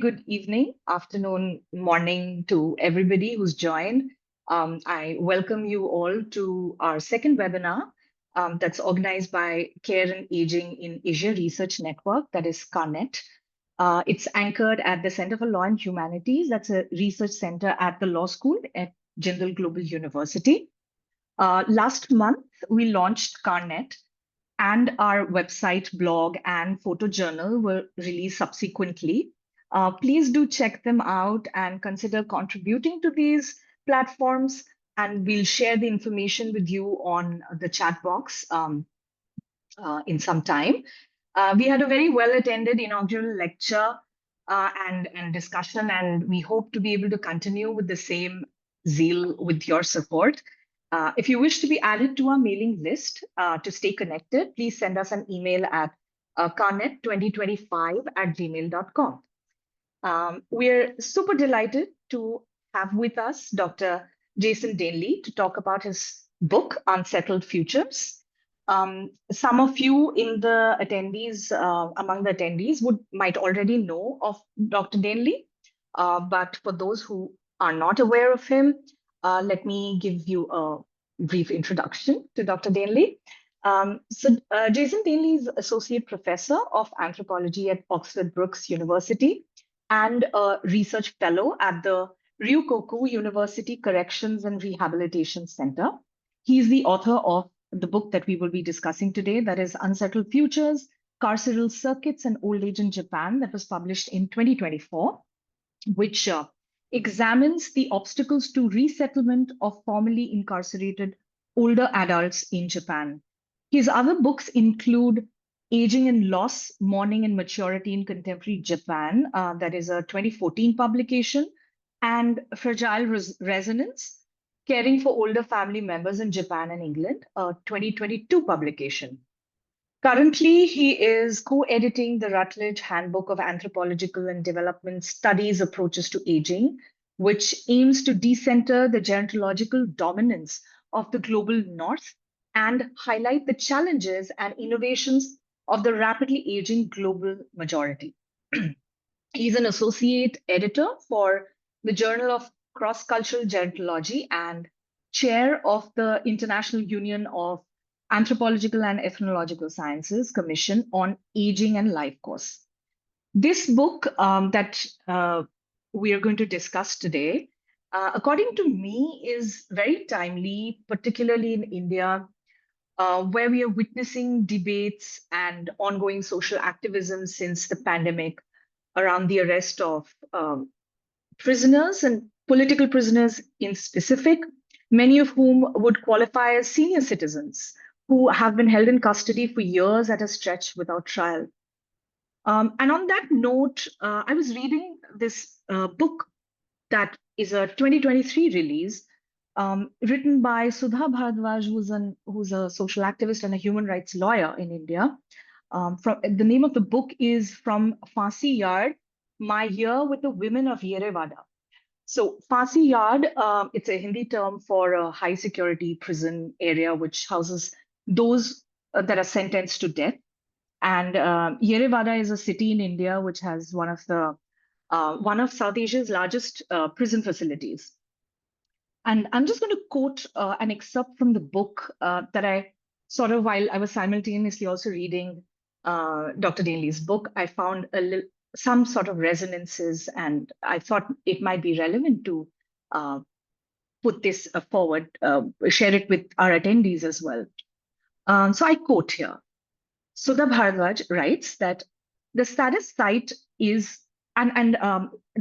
Good evening, afternoon, morning to everybody who's joined. I welcome you all to our second webinar that's organized by Care and Aging in Asia Research Network, that is CAARNet. It's anchored at the Center for Law and Humanities. That's a research center at the law school at Jindal Global University. Last month, we launched CAARNet, and our website, blog, and photojournal were released subsequently. Please do check them out and consider contributing to these platforms, and we'll share the information with you on the chat box in some time. We had a very well-attended inaugural lecture and discussion, and we hope to be able to continue with the same zeal with your support. If you wish to be added to our mailing list to stay connected, please send us an email at carnet2025@gmail.com. We're super delighted to have with us Dr. Jason Danely to talk about his book, Unsettled Futures. Some of you in the attendees, among the attendees, might already know of Dr. Danely, but for those who are not aware of him, let me give you a brief introduction to Dr. Danely. Jason Danely is Associate Professor of Anthropology at Oxford Brookes University and a research fellow at the Ryukoku University Corrections and Rehabilitation Center. He's the author of the book that we will be discussing today, that is Unsettled Futures, Carceral Circuits and Old Age in Japan, that was published in 2024, which examines the obstacles to resettlement of formerly incarcerated older adults in Japan. His other books include Aging and Loss, Mourning and Maturity in Contemporary Japan, that is a 2014 publication, and Fragile Resonance, Caring for Older Family Members in Japan and England, a 2022 publication. Currently, he is co-editing the Routledge Handbook of Anthropological and Development Studies Approaches to Aging, which aims to decenter the gerontological dominance of the global north and highlight the challenges and innovations of the rapidly aging global majority. He's an associate editor for the Journal of Cross-Cultural Gerontology and chair of the International Union of Anthropological and Ethnological Sciences Commission on Aging and Life Course. This book that we are going to discuss today, according to me, is very timely, particularly in India, where we are witnessing debates and ongoing social activism since the pandemic around the arrest of prisoners and political prisoners in specific, many of whom would qualify as senior citizens who have been held in custody for years at a stretch without trial. And on that note, I was reading this book that is a 2023 release, written by Sudha Bharadwaj, who's a social activist and a human rights lawyer in India. The name of the book is From Phansi Yard, My Year with the Women of Yerevada. So Phansi Yard, it's a Hindi term for a high security prison area which houses those that are sentenced to death. And Yerevada is a city in India which has one of South Asia's largest prison facilities. And I'm just going to quote an excerpt from the book that I sort of, while I was simultaneously also reading Dr. Danely's book, I found some sort of resonances, and I thought it might be relevant to put this forward, share it with our attendees as well. So I quote here. Sudha Bharadwaj writes that the saddest sight is, and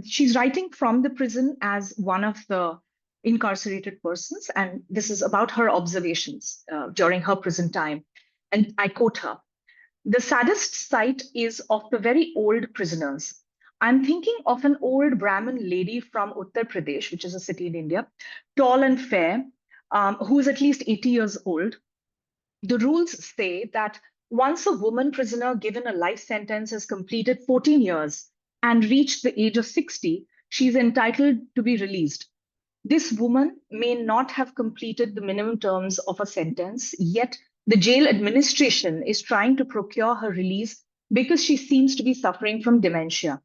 she's writing from the prison as one of the incarcerated persons, and this is about her observations during her prison time. And I quote her, "The saddest sight is of the very old prisoners. I'm thinking of an old Brahmin lady from Uttar Pradesh, which is a city in India, tall and fair, who is at least 80 years old. The rules say that once a woman prisoner given a life sentence has completed 14 years and reached the age of 60, she is entitled to be released. This woman may not have completed the minimum terms of a sentence, yet the jail administration is trying to procure her release because she seems to be suffering from dementia.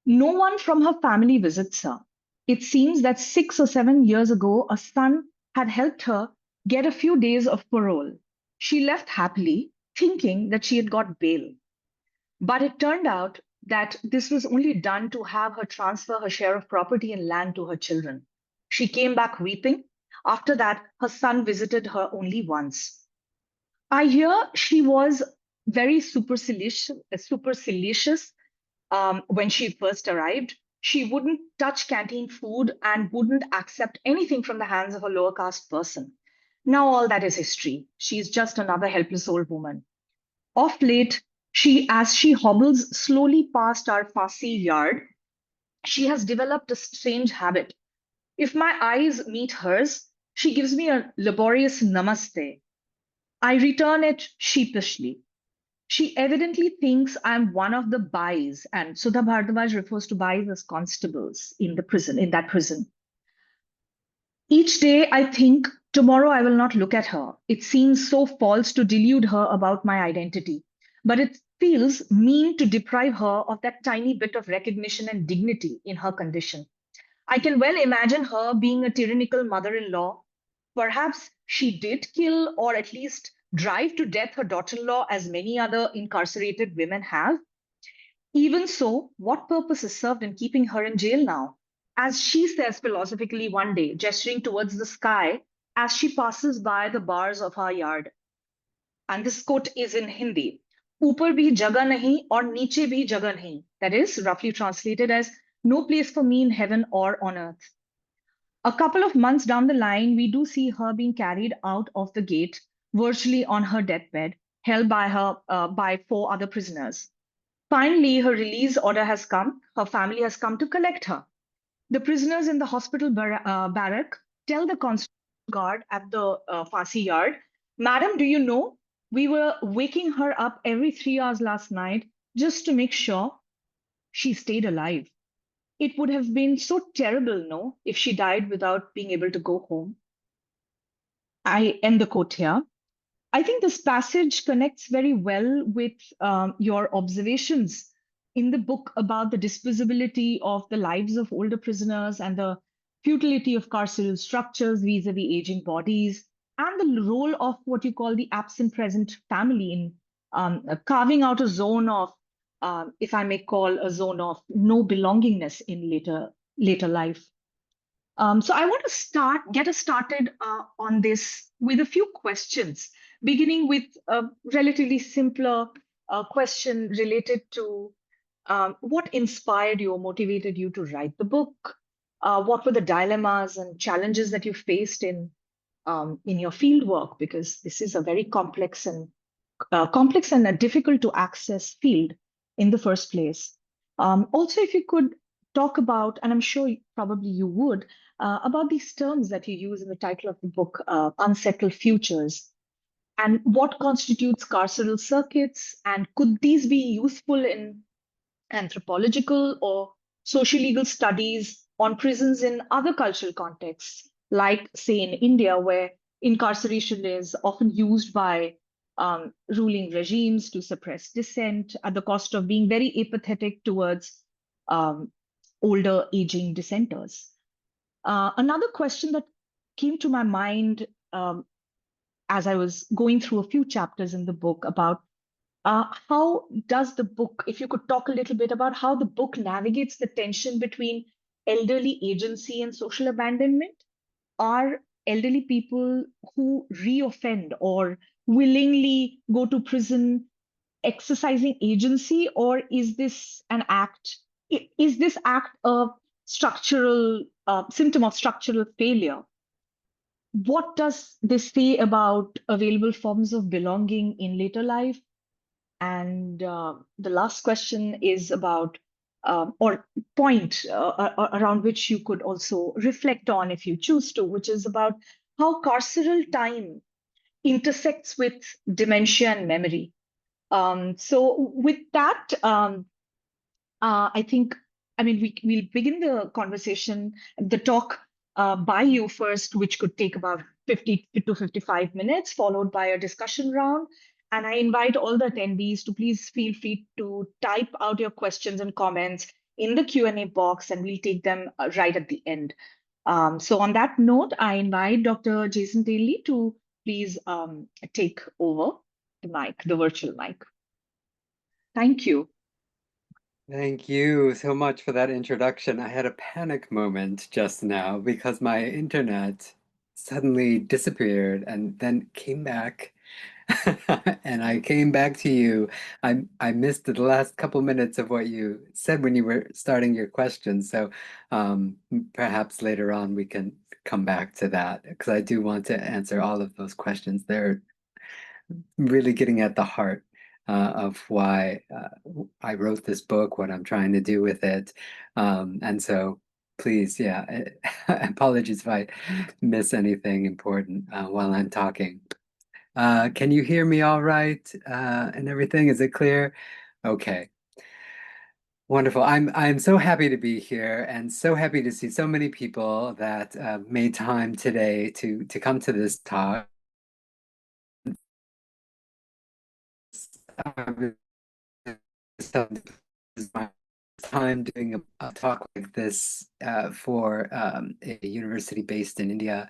No one from her family visits her. It seems that 6 or 7 years ago, a son had helped her get a few days of parole. She left happily, thinking that she had got bail. But it turned out that this was only done to have her transfer her share of property and land to her children. She came back weeping. After that, her son visited her only once. I hear she was very supercilious when she first arrived. She wouldn't touch canteen food and wouldn't accept anything from the hands of a lower caste person. Now, all that is history. She's just another helpless old woman. Of late, as she hobbles slowly past our fussy yard, she has developed a strange habit. If my eyes meet hers, she gives me a laborious namaste. I return it sheepishly. She evidently thinks I'm one of the bais, and Sudha Bhardwaj refers to bais as constables in the prison, in that prison. Each day I think, tomorrow I will not look at her. It seems so false to delude her about my identity, but it feels mean to deprive her of that tiny bit of recognition and dignity in her condition. I can well imagine her being a tyrannical mother in law. Perhaps she did kill or at least drive to death her daughter in law, as many other incarcerated women have. Even so, what purpose is served in keeping her in jail now? As she says philosophically one day, gesturing towards the sky as she passes by the bars of our yard. And this quote is in Hindi. Upar bhi jaga nahi aur niche bhi jaga nahi. That is roughly translated as no place for me in heaven or on earth. A couple of months down the line, we do see her being carried out of the gate, virtually on her deathbed, held by four other prisoners. Finally, her release order has come. Her family has come to collect her. The prisoners in the hospital barrack tell the constable guard at the Fasi yard, Madam, do you know? We were waking her up every 3 hours last night just to make sure she stayed alive. It would have been so terrible, no, if she died without being able to go home. I end the quote here. I think this passage connects very well with your observations in the book about the disposability of the lives of older prisoners and the futility of carceral structures vis-a-vis aging bodies, and the role of what you call the absent present family in carving out a zone of, if I may call, a zone of no belongingness in later life. So I want to get us started on this with a few questions, beginning with a relatively simpler question related to what inspired you or motivated you to write the book? What were the dilemmas and challenges that you faced in your field work? Because this is a very complex and a difficult to access field in the first place. Also, if you could talk about, and I'm sure probably you would, about these terms that you use in the title of the book, Unsettled Futures, and what constitutes carceral circuits, and could these be useful in anthropological or social legal studies on prisons in other cultural contexts, like, say, in India, where incarceration is often used by ruling regimes to suppress dissent at the cost of being very apathetic towards um, older, aging dissenters. Another question that came to my mind as I was going through a few chapters in the book about how does the book, if you could talk a little bit about how the book navigates the tension between elderly agency and social abandonment? Are elderly people who reoffend or willingly go to prison exercising agency, or is this an act? Is this act a structural symptom of structural failure? What does this say about available forms of belonging in later life? And the last question is about, or point around which you could also reflect on if you choose to, which is about how carceral time intersects with dementia and memory. So, with that, I think, I mean, we'll begin the conversation, the talk by you first, which could take about 50 to 55 minutes, followed by a discussion round. And I invite all the attendees to please feel free to type out your questions and comments in the Q&A box, and we'll take them right at the end. So on that note, I invite Dr. Jason Danely to please take over the mic, the virtual mic. Thank you. Thank you so much for that introduction. I had a panic moment just now because my internet suddenly disappeared and then came back. And I came back to you. I missed the last couple minutes of what you said when you were starting your question. So perhaps later on we can come back to that because I do want to answer all of those questions. They're really getting at the heart of why I wrote this book, what I'm trying to do with it. And so please, yeah, apologies if I miss anything important while I'm talking. Can you hear me all right and everything? Is it clear? Okay. Wonderful. I'm so happy to be here and so happy to see so many people that made time today to come to this talk. This is my time doing a talk like this for a university based in India,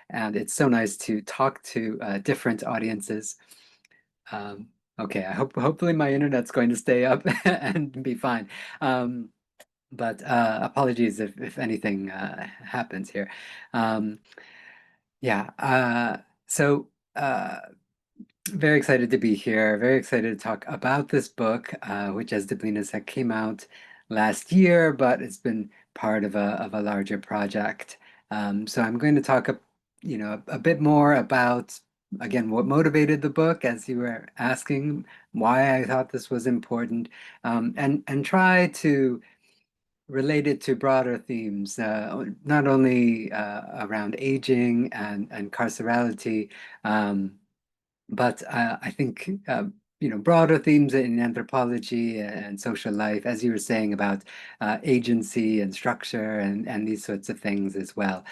and it's so nice to talk to different audiences. Okay, hopefully my internet's going to stay up and be fine. But apologies if anything happens here. Yeah, so very excited to be here. Very excited to talk about this book, which, as Deblina said, came out last year, but it's been part of a larger project. So I'm going to talk, a bit more about, again, what motivated the book, as you were asking, why I thought this was important, and try to relate it to broader themes, not only around aging and carcerality. But I think broader themes in anthropology and social life, as you were saying about agency and structure and these sorts of things as well.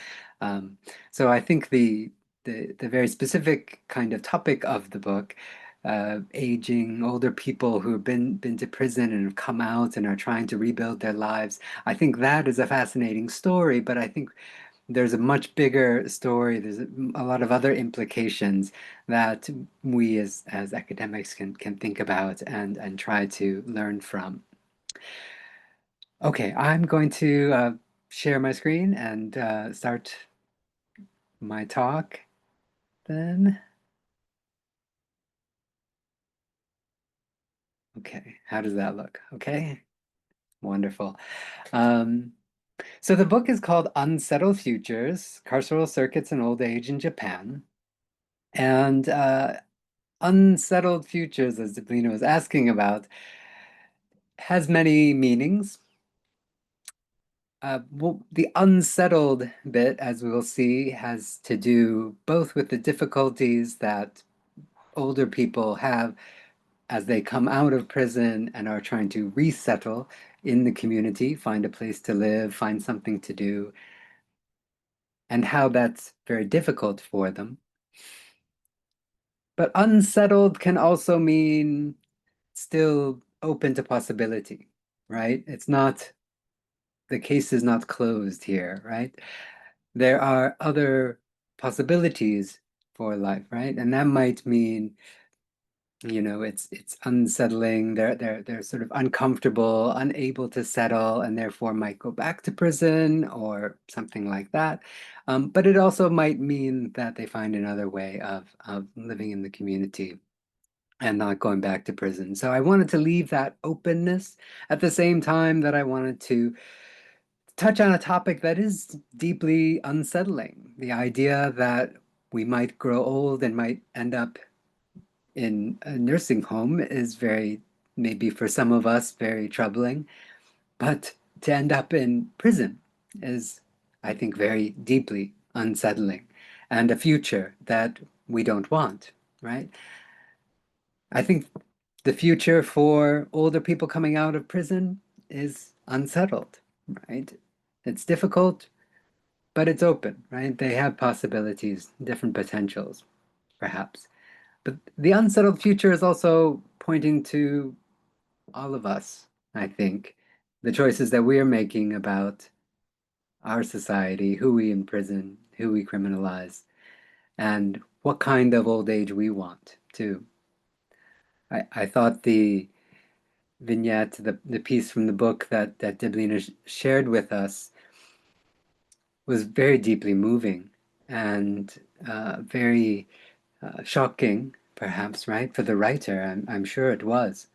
So I think the very specific kind of topic of the book, aging, older people who have been to prison and have come out and are trying to rebuild their lives. I think that is a fascinating story, but I think there's a much bigger story. There's a lot of other implications that we as academics can think about and try to learn from. Okay, I'm going to share my screen and start my talk then. Okay, how does that look? Okay, wonderful. So the book is called Unsettled Futures, Carceral Circuits in Old Age in Japan. And Unsettled Futures, as Deblina was asking about, has many meanings. Well, the unsettled bit, as we will see, has to do both with the difficulties that older people have as they come out of prison and are trying to resettle in the community, find a place to live, find something to do, and how that's very difficult for them. But unsettled can also mean still open to possibility, right? It's not, the case is not closed here, right? There are other possibilities for life, right? And that might mean, it's unsettling. They're sort of uncomfortable, unable to settle, and therefore might go back to prison or something like that. But it also might mean that they find another way of living in the community and not going back to prison. So I wanted to leave that openness at the same time that I wanted to touch on a topic that is deeply unsettling. The idea that we might grow old and might end up in a nursing home is maybe for some of us, very troubling. But to end up in prison is, I think, very deeply unsettling and a future that we don't want, right? I think the future for older people coming out of prison is unsettled, right? It's difficult, but it's open, right? They have possibilities, different potentials, perhaps. But the unsettled future is also pointing to all of us, I think, the choices that we're making about our society, who we imprison, who we criminalize, and what kind of old age we want, too. I thought the vignette, the piece from the book that Deblina shared with us was very deeply moving and very shocking, perhaps, right, for the writer. I'm sure it was.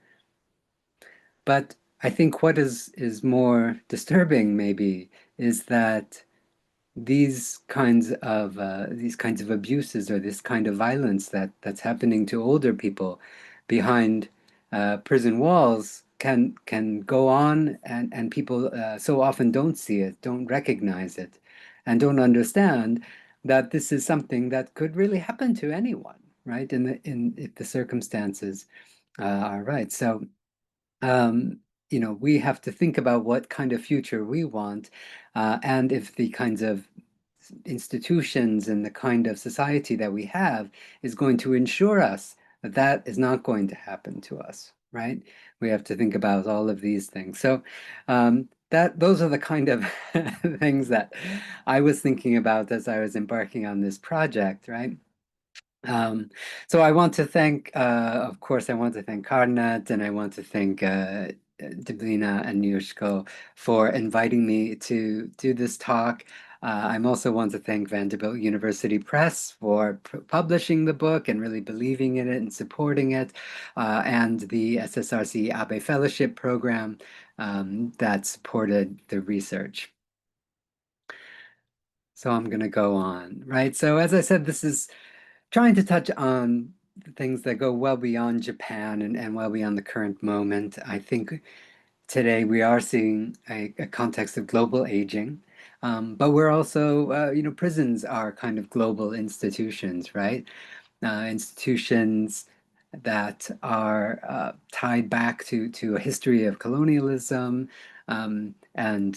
But I think what is more disturbing, maybe, is that these kinds of abuses or this kind of violence that's happening to older people behind prison walls can go on, and people so often don't see it, don't recognize it, and don't understand that this is something that could really happen to anyone, right? In if the circumstances are right. So we have to think about what kind of future we want, and if the kinds of institutions and the kind of society that we have is going to ensure us that that is not going to happen to us, right? We have to think about all of these things. So those are the kind of things that I was thinking about as I was embarking on this project, right? So I want to thank, of course, I want to thank CAARNet, and I want to thank Deblina and Yushko for inviting me to do this talk. I also want to thank Vanderbilt University Press for publishing the book and really believing in it and supporting it, and the SSRC Abe Fellowship Program that supported the research. So I'm going to go on, right? So as I said, this is trying to touch on things that go well beyond Japan and well beyond the current moment. I think today we are seeing a context of global aging, but we're also, prisons are kind of global institutions, right? Institutions that are tied back to a history of colonialism. And,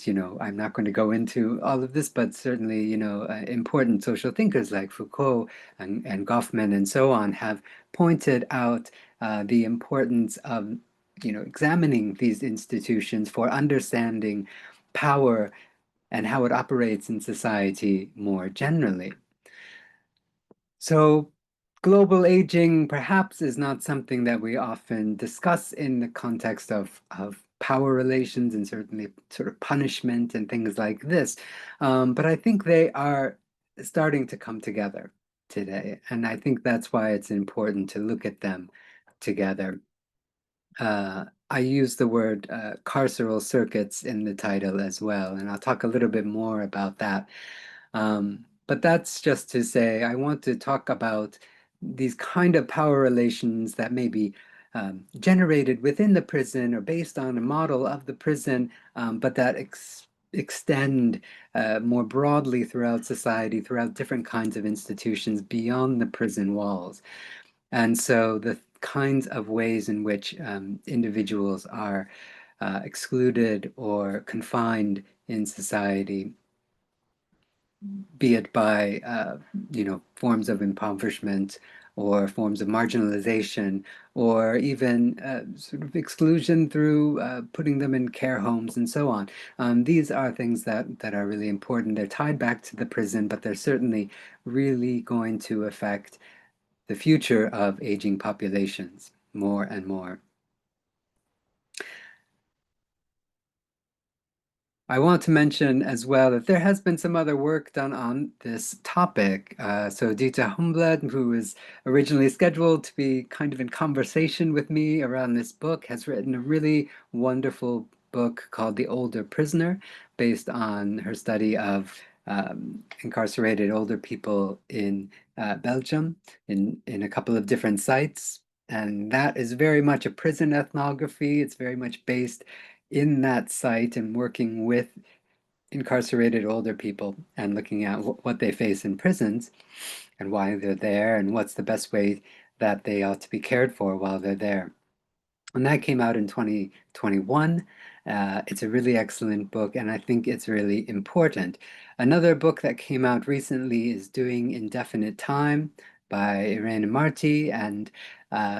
I'm not going to go into all of this, but certainly, important social thinkers like Foucault and Goffman and so on have pointed out the importance of, examining these institutions for understanding power and how it operates in society more generally. So global aging perhaps is not something that we often discuss in the context of power relations and certainly sort of punishment and things like this. But I think they are starting to come together today. And I think that's why it's important to look at them together. I use the word carceral circuits in the title as well, and I'll talk a little bit more about that. But that's just to say, I want to talk about these kind of power relations that may be generated within the prison or based on a model of the prison, but that extend more broadly throughout society, throughout different kinds of institutions beyond the prison walls. And so the kinds of ways in which individuals are excluded or confined in society, be it by forms of impoverishment or forms of marginalization, or even sort of exclusion through putting them in care homes and so on. These are things that are really important. They're tied back to the prison, but they're certainly really going to affect the future of aging populations more and more. I want to mention as well that there has been some other work done on this topic. So Dieter Humbled, who was originally scheduled to be kind of in conversation with me around this book, has written a really wonderful book called The Older Prisoner, based on her study of incarcerated older people in Belgium in a couple of different sites. And that is very much a prison ethnography. It's very much based in that site and working with incarcerated older people and looking at what they face in prisons and why they're there and what's the best way that they ought to be cared for while they're there. And that came out in 2021. It's a really excellent book, and I think it's really important. Another book that came out recently is Doing Indefinite Time by Irene Marti, and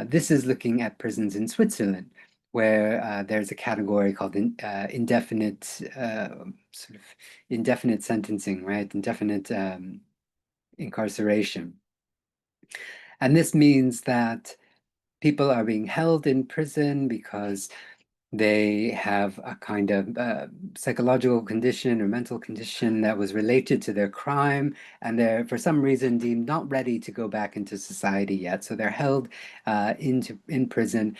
this is looking at prisons in Switzerland, where there's a category called indefinite sort of indefinite sentencing, right? Indefinite incarceration. And this means that people are being held in prison because they have a kind of psychological condition or mental condition that was related to their crime, and they're for some reason deemed not ready to go back into society yet. So they're held in prison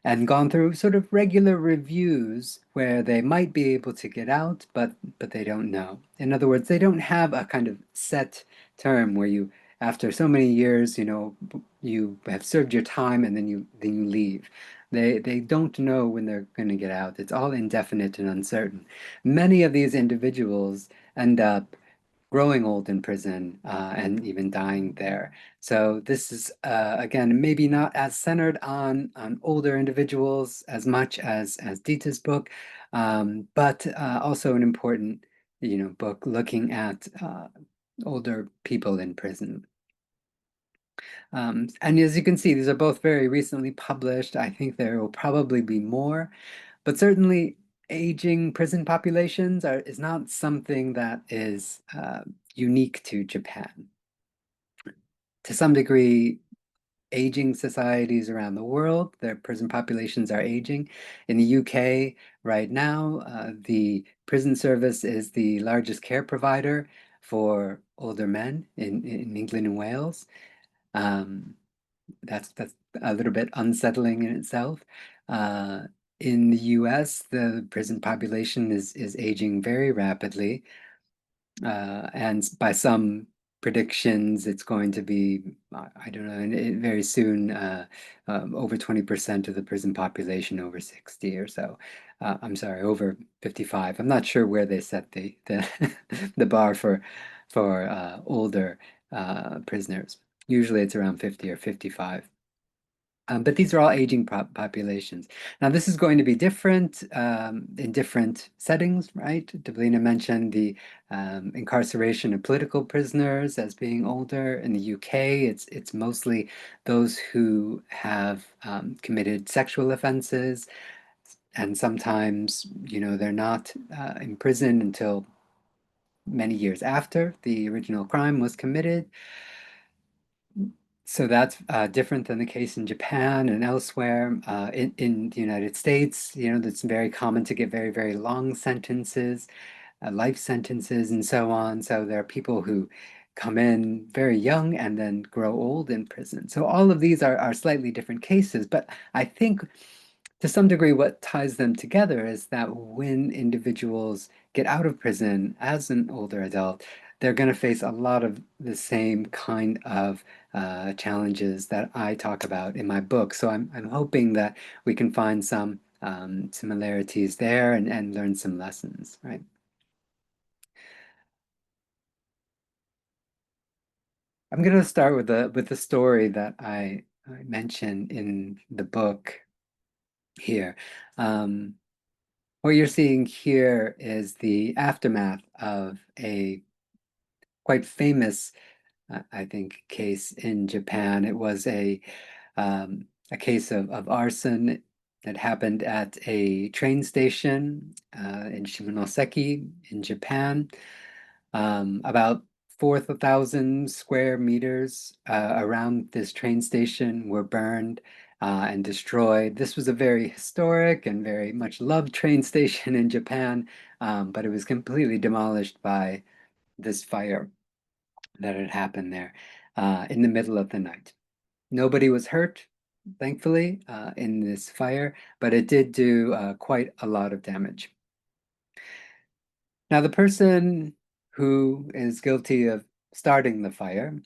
and gone through sort of regular reviews where they might be able to get out, but they don't know. In other words, they don't have a kind of set term where you, after so many years, you have served your time and then you leave. They don't know when they're going to get out. It's all indefinite and uncertain. Many of these individuals end up growing old in prison and even dying there. So this is again maybe not as centered on older individuals as much as Dita's book, but also an important book looking at older people in prison. And as you can see, these are both very recently published. I think there will probably be more, but certainly aging prison populations is not something that is unique to Japan. To some degree, aging societies around the world, their prison populations are aging. In the UK right now, the prison service is the largest care provider for older men in England and Wales. That's a little bit unsettling in itself. In the US, the prison population is aging very rapidly. And by some predictions, it's going to be, I don't know, very soon, over 20% of the prison population over 60 or so. I'm sorry, over 55. I'm not sure where they set the the bar for older prisoners. Usually it's around 50 or 55. But these are all aging populations. Now, this is going to be different in different settings, right? Deblina mentioned the incarceration of political prisoners as being older. In the UK, it's mostly those who have committed sexual offenses, and sometimes, they're not in prison until many years after the original crime was committed. So that's different than the case in Japan and elsewhere. In the United States, it's very common to get very, very long sentences, life sentences, and so on. So there are people who come in very young and then grow old in prison. So all of these are slightly different cases, but I think to some degree what ties them together is that when individuals get out of prison as an older adult, they're going to face a lot of the same kind of challenges that I talk about in my book. So I'm hoping that we can find some similarities there and learn some lessons, right? I'm going to start with the story that I mentioned in the book here. What you're seeing here is the aftermath of a quite famous, I think, case in Japan. It was a case of arson that happened at a train station in Shimonoseki in Japan. About 4,000 square meters around this train station were burned and destroyed. This was a very historic and very much loved train station in Japan, but it was completely demolished by this fire that had happened there in the middle of the night. Nobody was hurt, thankfully, in this fire, but it did do quite a lot of damage. Now, the person who is guilty of starting the fire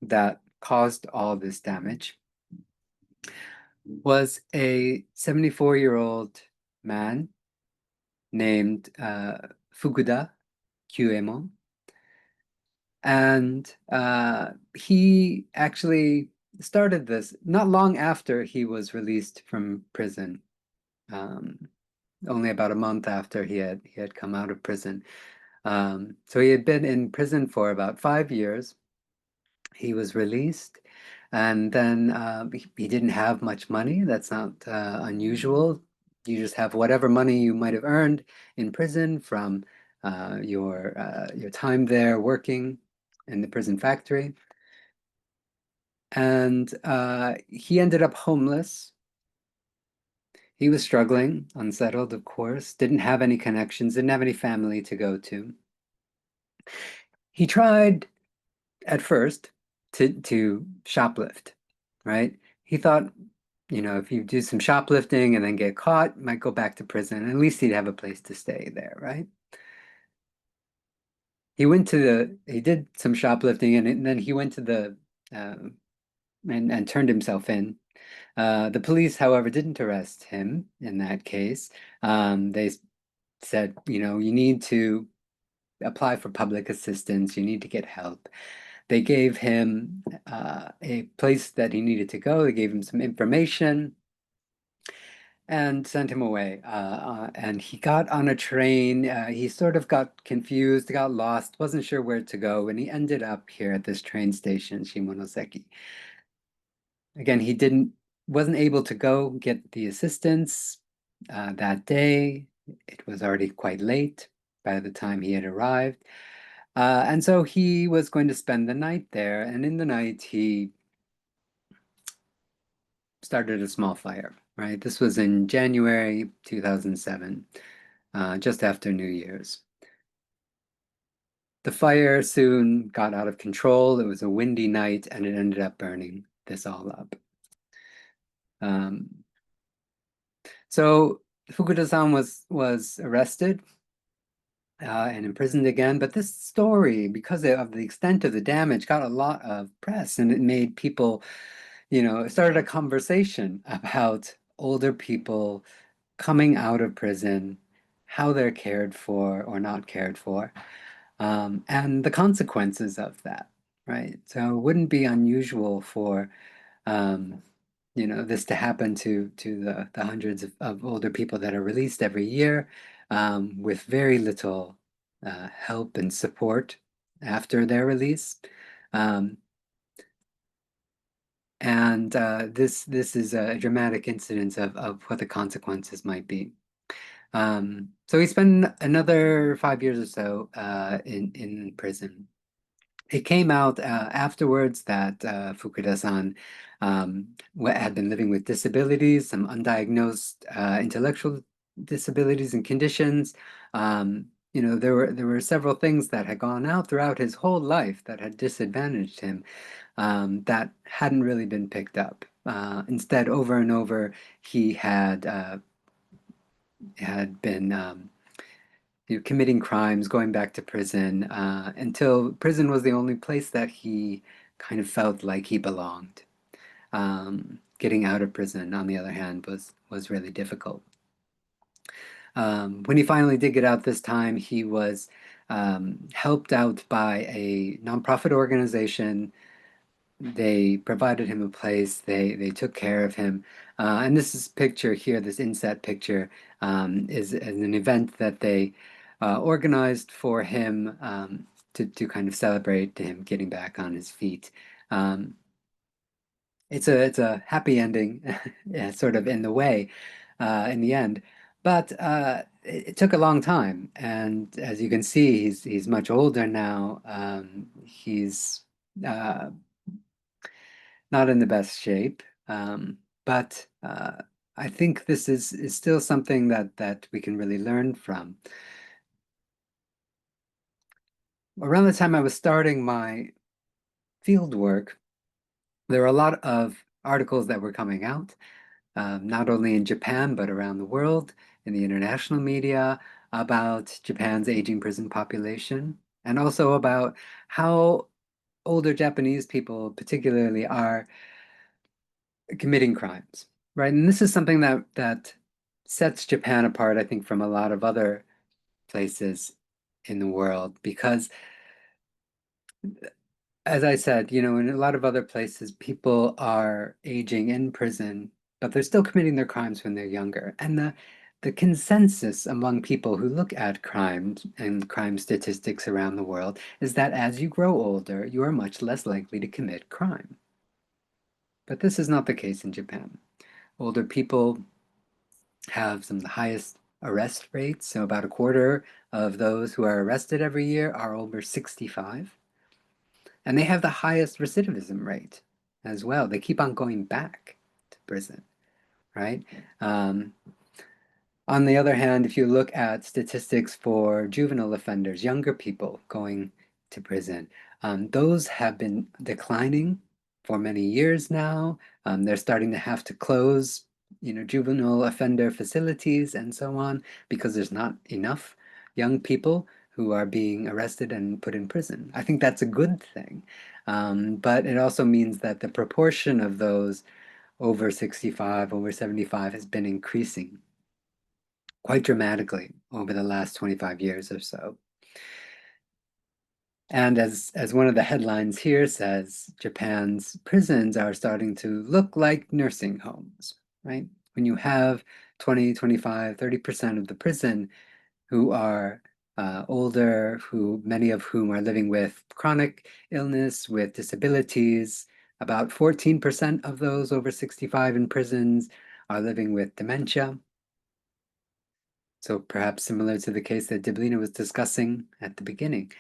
that caused all this damage was a 74-year-old man named Fukuda Kyuemon. And he actually started this not long after he was released from prison, only about a month after he had come out of prison. So he had been in prison for about 5 years. He was released, And then he didn't have much money. That's not unusual. You just have whatever money you might have earned in prison from your time there working in the prison factory. And he ended up homeless. He was struggling, unsettled, of course, didn't have any connections, didn't have any family to go to. He tried at first to shoplift, right? He thought, if you do some shoplifting and then get caught, might go back to prison. At least he'd have a place to stay there, right? He did some shoplifting and then he went to the and turned himself in. The police, however, didn't arrest him in that case. They said, you need to apply for public assistance, you need to get help. They gave him a place that he needed to go. They gave him some information and sent him away. And he got on a train. He sort of got confused, got lost, wasn't sure where to go, and he ended up here at this train station, Shimonoseki. Again, he wasn't able to go get the assistance that day. It was already quite late by the time he had arrived. And so he was going to spend the night there. And in the night, he started a small fire, right? This was in January 2007, just after New Year's. The fire soon got out of control. It was a windy night and it ended up burning this all up. So Fukuda-san was arrested and imprisoned again. But this story, because of the extent of the damage, got a lot of press, and it made people, it started a conversation about older people coming out of prison, how they're cared for or not cared for, and the consequences of that, right? So it wouldn't be unusual for this to happen to the hundreds of older people that are released every year with very little help and support after their release. And this is a dramatic incidence of what the consequences might be. So he spent another 5 years or so in prison. It came out afterwards that Fukuda-san had been living with disabilities, some undiagnosed intellectual disabilities and conditions. There were several things that had gone out throughout his whole life that had disadvantaged him that hadn't really been picked up. Instead, over and over, he had been committing crimes, going back to prison, until prison was the only place that he kind of felt like he belonged. Getting out of prison, on the other hand, was really difficult. When he finally did get out this time, he was helped out by a nonprofit organization. They provided him a place. They took care of him. And this picture here, this inset picture, is an event that they organized for him to kind of celebrate him getting back on his feet. It's a happy ending, sort of in the way, in the end. But it took a long time, and as you can see, he's much older now. He's not in the best shape, but I think this is still something that we can really learn from. Around the time I was starting my field work, there were a lot of articles that were coming out, not only in Japan, but around the world, in the international media, about Japan's aging prison population, and also about how older Japanese people particularly are committing crimes, right? And this is something that sets Japan apart, I think, from a lot of other places in the world, because as I said, in a lot of other places, people are aging in prison, but they're still committing their crimes when they're younger. And the consensus among people who look at crimes and crime statistics around the world is that as you grow older, you are much less likely to commit crime. But this is not the case in Japan. Older people have some of the highest arrest rates, so about a quarter of those who are arrested every year are over 65. And they have the highest recidivism rate as well. They keep on going back to prison, right? On the other hand, if you look at statistics for juvenile offenders, younger people going to prison, those have been declining for many years now. They're starting to have to close, juvenile offender facilities and so on because there's not enough young people who are being arrested and put in prison. I think that's a good thing. But it also means that the proportion of those over 65, over 75 has been increasing quite dramatically over the last 25 years or so. And as one of the headlines here says, Japan's prisons are starting to look like nursing homes, right? When you have 20, 25, 30% of the prison who are older, who many of whom are living with chronic illness, with disabilities, about 14% of those over 65 in prisons are living with dementia. So perhaps similar to the case that Deblina was discussing at the beginning,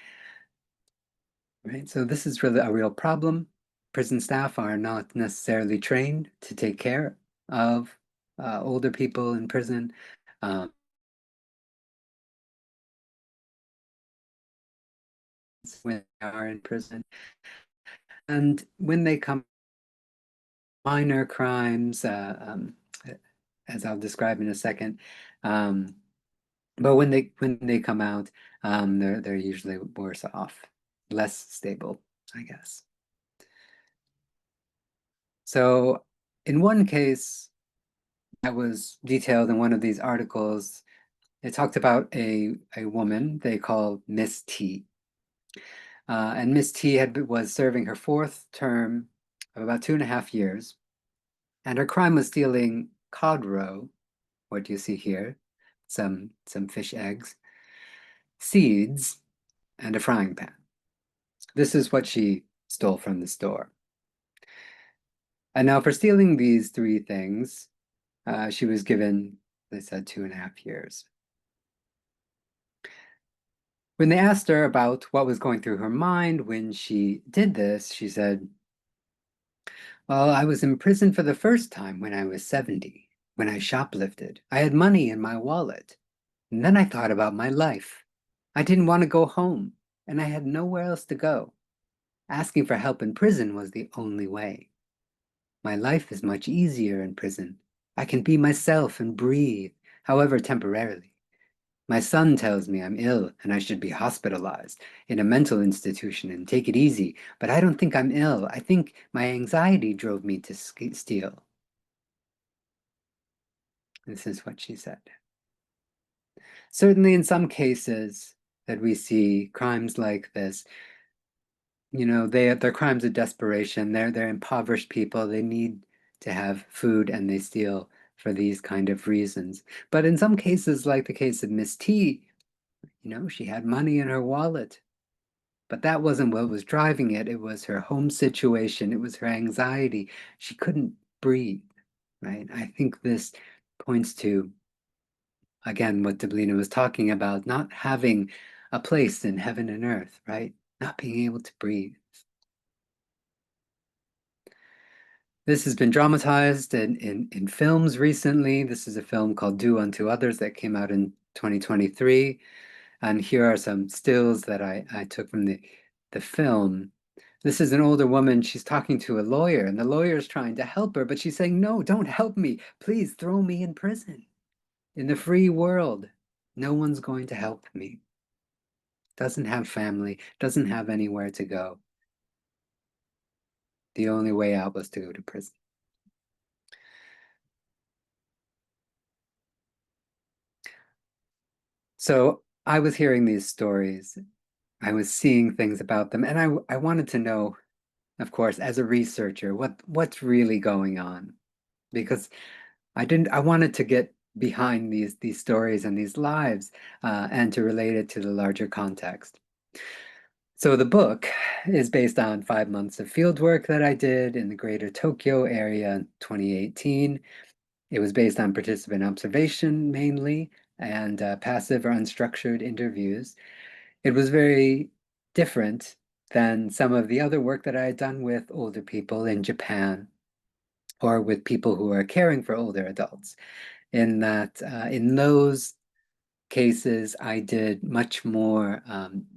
right? So this is really a real problem. Prison staff are not necessarily trained to take care of older people in prison. When they are in prison, and when they come minor crimes, as I'll describe in a second. But when they come out, they're usually worse off, less stable, I guess. So in one case that was detailed in one of these articles, it talked about a woman they call Miss T. And Miss T was serving her fourth term of about 2.5 years, and her crime was stealing cod roe, what you see here, some fish eggs, seeds, and a frying pan. This is what she stole from the store. And now for stealing these 3 things, she was given, they said, 2.5 years. When they asked her about what was going through her mind when she did this, she said, well, I was in prison for the first time when I was 70, when I shoplifted. I had money in my wallet. And then I thought about my life. I didn't want to go home, and I had nowhere else to go. Asking for help in prison was the only way. My life is much easier in prison. I can be myself and breathe, however temporarily. My son tells me I'm ill and I should be hospitalized in a mental institution and take it easy, but I don't think I'm ill. I think my anxiety drove me to steal. This is what she said. Certainly in some cases that we see crimes like this, they're crimes of desperation. They're impoverished people. They need to have food and they steal for these kind of reasons. But in some cases, like the case of Miss T, she had money in her wallet. But that wasn't what was driving it. It was her home situation. It was her anxiety. She couldn't breathe, right? I think this points to, again, what Deblina was talking about, not having a place in heaven and earth, right? Not being able to breathe. This has been dramatized in films recently. This is a film called Do Unto Others that came out in 2023. And here are some stills that I took from the film. This is an older woman. She's talking to a lawyer, and the lawyer is trying to help her, but she's saying, no, don't help me. Please throw me in prison. In the free world, no one's going to help me. Doesn't have family, doesn't have anywhere to go. The only way out was to go to prison. So I was hearing these stories. I was seeing things about them, and I wanted to know, of course, as a researcher, what's really going on, because I wanted to get behind these stories and these lives, and to relate it to the larger context. So the book is based on 5 months of field work that I did in the greater Tokyo area in 2018. It was based on participant observation mainly and passive or unstructured interviews. It was very different than some of the other work that I had done with older people in Japan or with people who are caring for older adults, in that in those cases, I did much more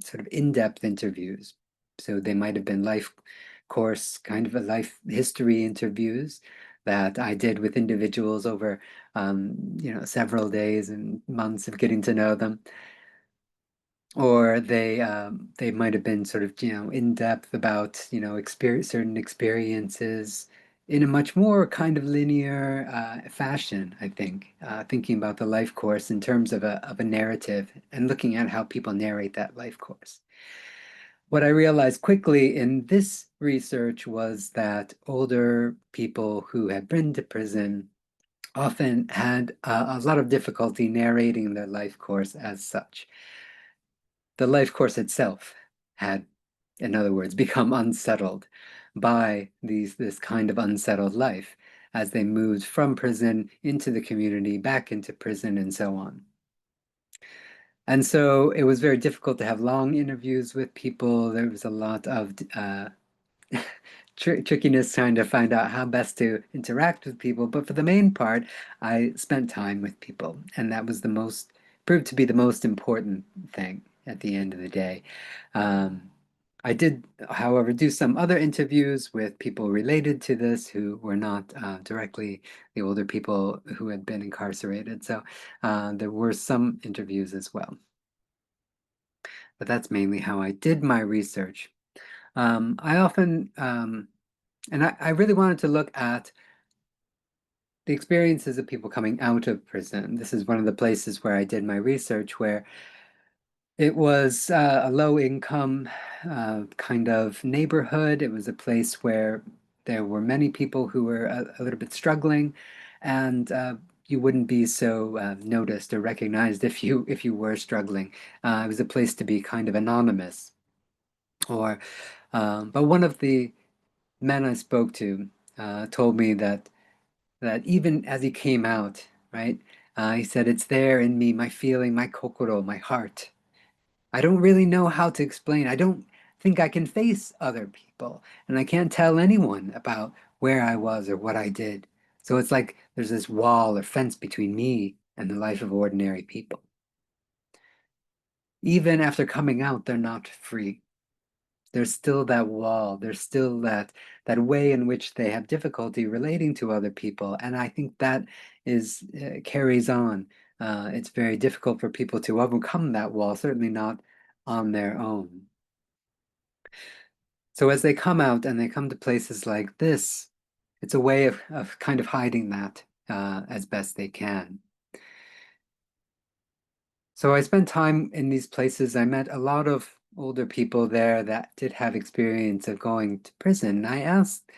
sort of in-depth interviews. So they might have been life course, kind of a life history interviews that I did with individuals over, several days and months of getting to know them. Or they might have been sort of, in depth about, certain experiences in a much more kind of linear fashion, I think, thinking about the life course in terms of a narrative and looking at how people narrate that life course. What I realized quickly in this research was that older people who had been to prison often had a lot of difficulty narrating their life course as such. The life course itself had, in other words, become unsettled by this kind of unsettled life as they moved from prison into the community, back into prison, and so on. And so it was very difficult to have long interviews with people. There was a lot of trickiness trying to find out how best to interact with people. But for the main part, I spent time with people, and that was proved to be the most important thing at the end of the day. I did, however, do some other interviews with people related to this who were not directly the older people who had been incarcerated. So there were some interviews as well. But that's mainly how I did my research. I often, and I really wanted to look at the experiences of people coming out of prison. This is one of the places where I did my research, where it was a low income kind of neighborhood. It was a place where there were many people who were a little bit struggling, and you wouldn't be so noticed or recognized if you were struggling. It was a place to be kind of anonymous. But one of the men I spoke to told me that even as he came out, right, he said, "It's there in me, my feeling, my kokoro, my heart. I don't really know how to explain. I don't think I can face other people, and I can't tell anyone about where I was or what I did. So it's like there's this wall or fence between me and the life of ordinary people. Even after coming out, they're not free. There's still that wall. There's still that way in which they have difficulty relating to other people, and I think that is carries on. It's very difficult for people to overcome that wall, certainly not on their own. So as they come out and they come to places like this, it's a way of kind of hiding that as best they can. So I spent time in these places. I met a lot of older people there that did have experience of going to prison. I asked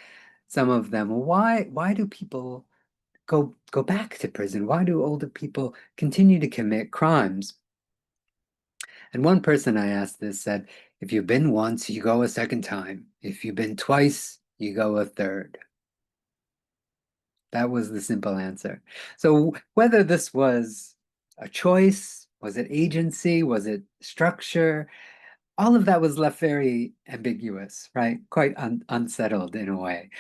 some of them, well, why do people go back to prison? Why do older people continue to commit crimes? And one person I asked this said, if you've been once, you go a second time. If you've been twice, you go a third. That was the simple answer. So whether this was a choice, was it agency, was it structure, all of that was left very ambiguous, right? Quite unsettled in a way.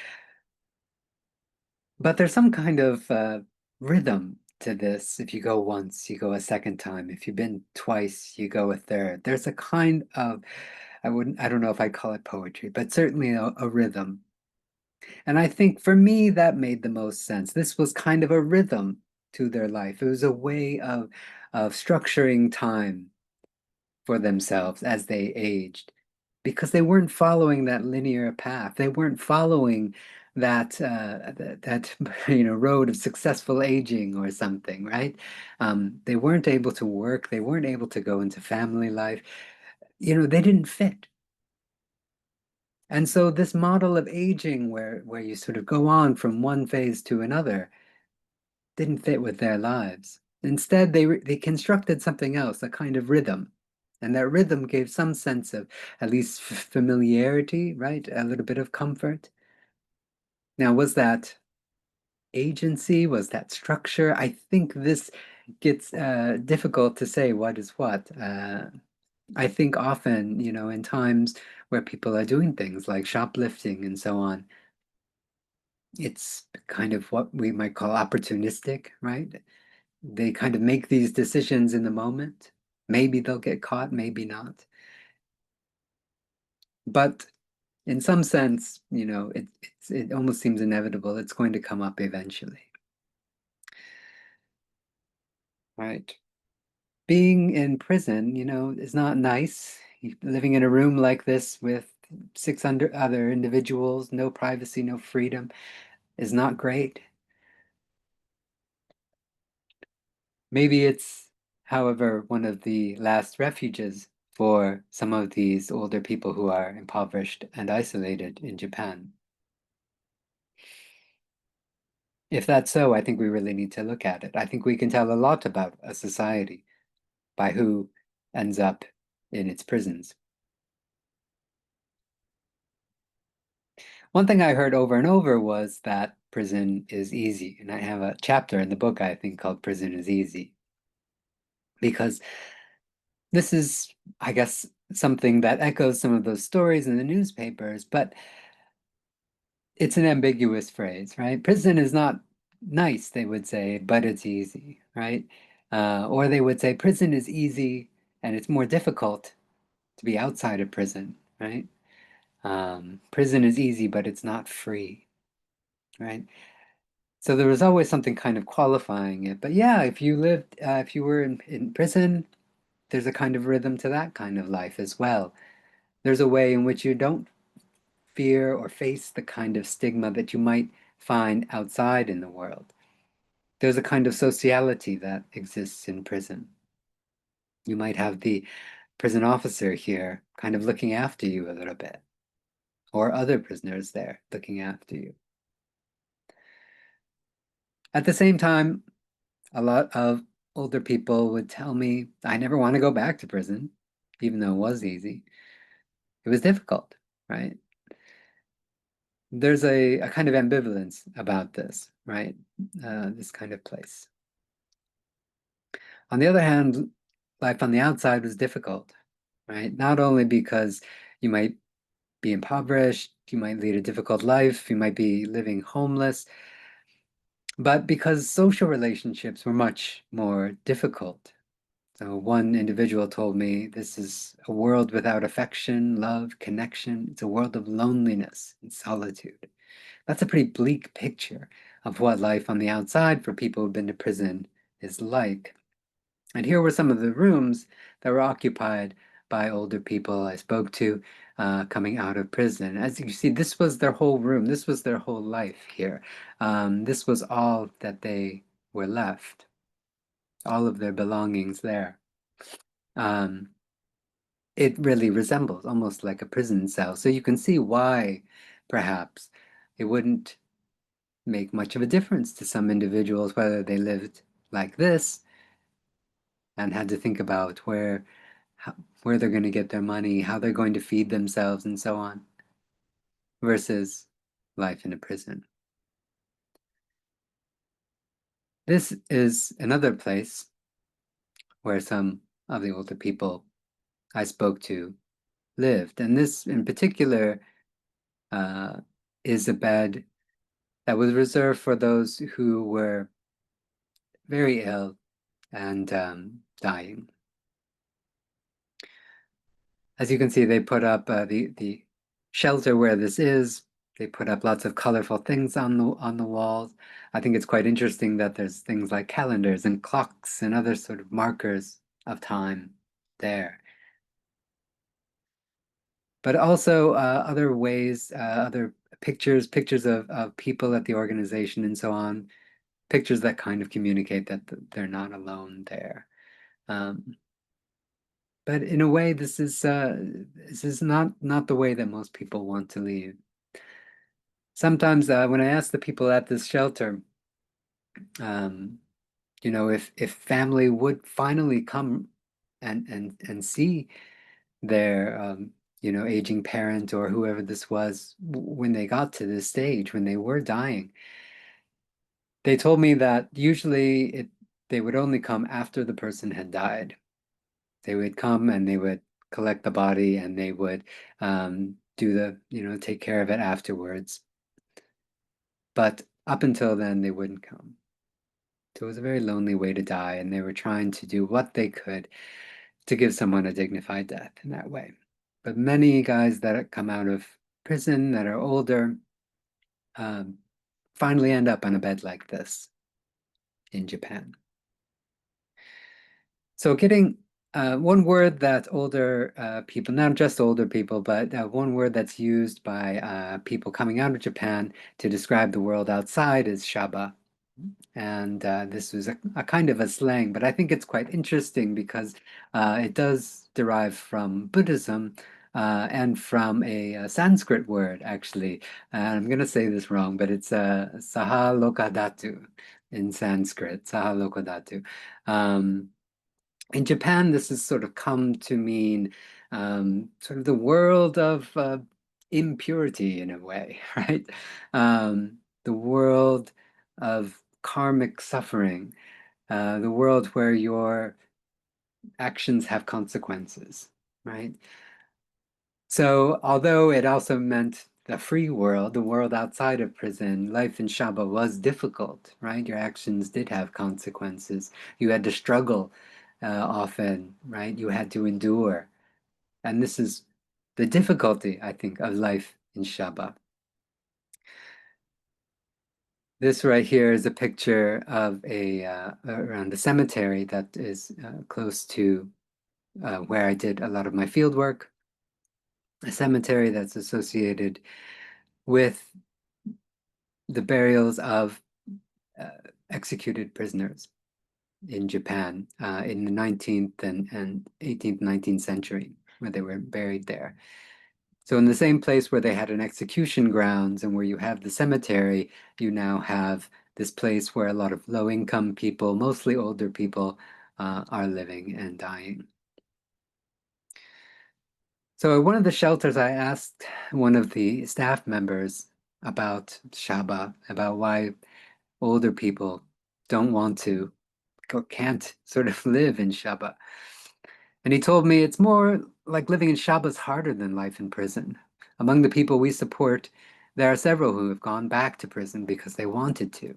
But there's some kind of rhythm to this. If you go once, you go a second time. If you've been twice, you go a third. There's a kind of, I don't know if I call it poetry, but certainly a rhythm. And I think for me, that made the most sense. This was kind of a rhythm to their life. It was a way of structuring time for themselves as they aged, because they weren't following that linear path. They weren't following that road of successful aging or something, right? They weren't able to work. They weren't able to go into family life. They didn't fit. And so this model of aging where you sort of go on from one phase to another didn't fit with their lives. Instead, they constructed something else, a kind of rhythm. And that rhythm gave some sense of at least familiarity, right? A little bit of comfort. Now, was that agency? Was that structure? I think this gets difficult to say what is what. I think often, in times where people are doing things like shoplifting and so on, it's kind of what we might call opportunistic, right? They kind of make these decisions in the moment. Maybe they'll get caught, maybe not. But in some sense, it almost seems inevitable. It's going to come up eventually. Right. Being in prison, is not nice. Living in a room like this with 600 other individuals, no privacy, no freedom, is not great. Maybe it's, however, one of the last refuges for some of these older people who are impoverished and isolated in Japan. If that's so, I think we really need to look at it. I think we can tell a lot about a society by who ends up in its prisons. One thing I heard over and over was that prison is easy. And I have a chapter in the book, I think, called Prison is Easy. Because this is, I guess, something that echoes some of those stories in the newspapers, but it's an ambiguous phrase, right? Prison is not nice, they would say, but it's easy, right? Or they would say prison is easy and it's more difficult to be outside of prison, right? Prison is easy, but it's not free, right? So there was always something kind of qualifying it. But yeah, if you were in prison, there's a kind of rhythm to that kind of life as well. There's a way in which you don't fear or face the kind of stigma that you might find outside in the world. There's a kind of sociality that exists in prison. You might have the prison officer here kind of looking after you a little bit, or other prisoners there looking after you. At the same time, a lot of older people would tell me, I never want to go back to prison, even though it was easy. It was difficult, right? There's a kind of ambivalence about this, right? This kind of place. On the other hand, life on the outside was difficult, right? Not only because you might be impoverished, you might lead a difficult life, you might be living homeless, but because social relationships were much more difficult. So one individual told me, this is a world without affection, love, connection. It's a world of loneliness and solitude. That's a pretty bleak picture of what life on the outside for people who've been to prison is like. And here were some of the rooms that were occupied by older people I spoke to coming out of prison. As you see, this was their whole room. This was their whole life here. This was all that they were left, all of their belongings there. It really resembles almost like a prison cell. So you can see why, perhaps, it wouldn't make much of a difference to some individuals whether they lived like this and had to think about where they're going to get their money, how they're going to feed themselves, and so on, versus life in a prison. This is another place where some of the older people I spoke to lived. And this in particular is a bed that was reserved for those who were very ill and dying. As you can see, they put up the shelter where this is. They put up lots of colorful things on the walls. I think it's quite interesting that there's things like calendars and clocks and other sort of markers of time there. But also other ways, other pictures of people at the organization and so on, pictures that kind of communicate that they're not alone there. But in a way, this is not the way that most people want to leave. Sometimes when I ask the people at this shelter, if family would finally come and see their aging parent or whoever this was when they got to this stage, when they were dying. They told me that usually they would only come after the person had died. They would come and they would collect the body and they would do take care of it afterwards. But up until then, they wouldn't come. So it was a very lonely way to die, and they were trying to do what they could to give someone a dignified death in that way. But many guys that come out of prison that are older finally end up on a bed like this in Japan. So getting one word that older people, not just older people, but one word that's used by people coming out of Japan to describe the world outside is shaba. And this was a kind of a slang, but I think it's quite interesting because it does derive from Buddhism and from a Sanskrit word, actually. I'm going to say this wrong, but it's sahalokadatu in Sanskrit, sahalokadatu. In Japan, this has sort of come to mean sort of the world of impurity in a way, right? The world of karmic suffering, the world where your actions have consequences, right? So, although it also meant the free world, the world outside of prison, life in Shaba was difficult, right? Your actions did have consequences. You had to struggle often, right? You had to endure. And this is the difficulty, I think, of life in Shaba. This right here is a picture of around a cemetery that is close to where I did a lot of my field work. A cemetery that's associated with the burials of executed prisoners in Japan in the 19th and 18th, 19th century, where they were buried there. So in the same place where they had an execution grounds and where you have the cemetery, you now have this place where a lot of low-income people, mostly older people, are living and dying. So at one of the shelters, I asked one of the staff members about Shaba, about why older people don't want to or can't sort of live in Shaba. And he told me it's more like living in Shaba is harder than life in prison. Among the people we support, there are several who have gone back to prison because they wanted to.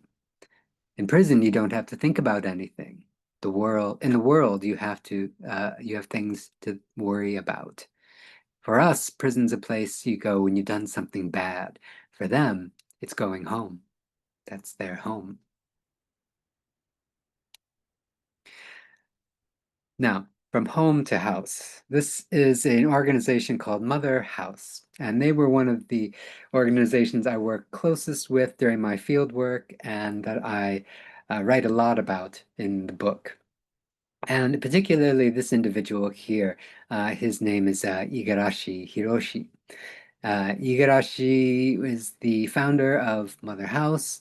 In prison, you don't have to think about anything. In the world, you have things to worry about. For us, prison's a place you go when you've done something bad. For them, it's going home. That's their home. Now, from home to house. This is an organization called Mother House, and they were one of the organizations I worked closest with during my field work and that I write a lot about in the book. And particularly this individual here, his name is Igarashi Hiroshi. Igarashi is the founder of Mother House.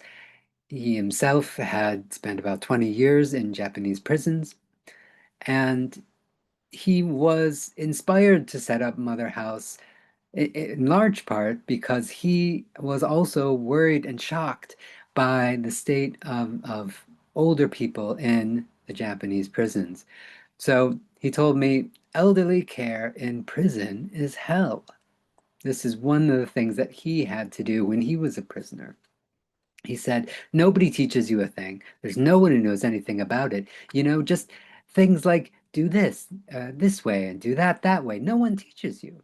He himself had spent about 20 years in Japanese prisons, and he was inspired to set up Mother House in large part because he was also worried and shocked by the state of older people in the Japanese prisons. So he told me elderly care in prison is hell. This is one of the things that he had to do when he was a prisoner. He said, nobody teaches you a thing. There's no one who knows anything about it. Just things like do this way and do that way. No one teaches you.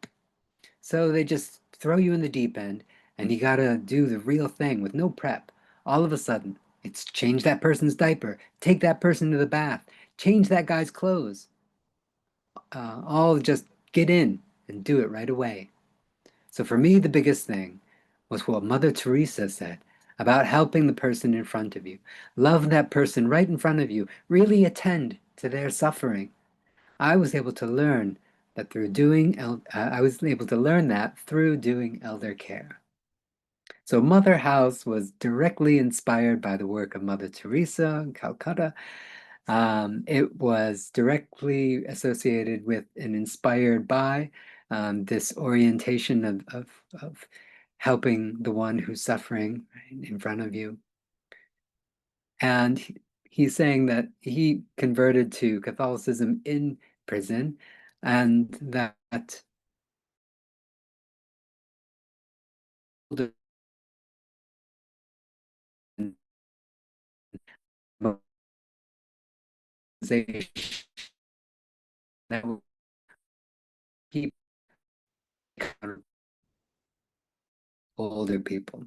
So they just throw you in the deep end and you gotta do the real thing with no prep. All of a sudden, it's change that person's diaper, take that person to the bath, change that guy's clothes. All just get in and do it right away. So for me, the biggest thing was what Mother Teresa said about helping the person in front of you. Love that person right in front of you. Really attend to their suffering. I was able to learn that through doing elder care. So Mother House was directly inspired by the work of Mother Teresa in Calcutta, It was directly associated with and inspired by this orientation of helping the one who's suffering right, in front of you. And he's saying that he converted to Catholicism in prison, and that that will keep older people.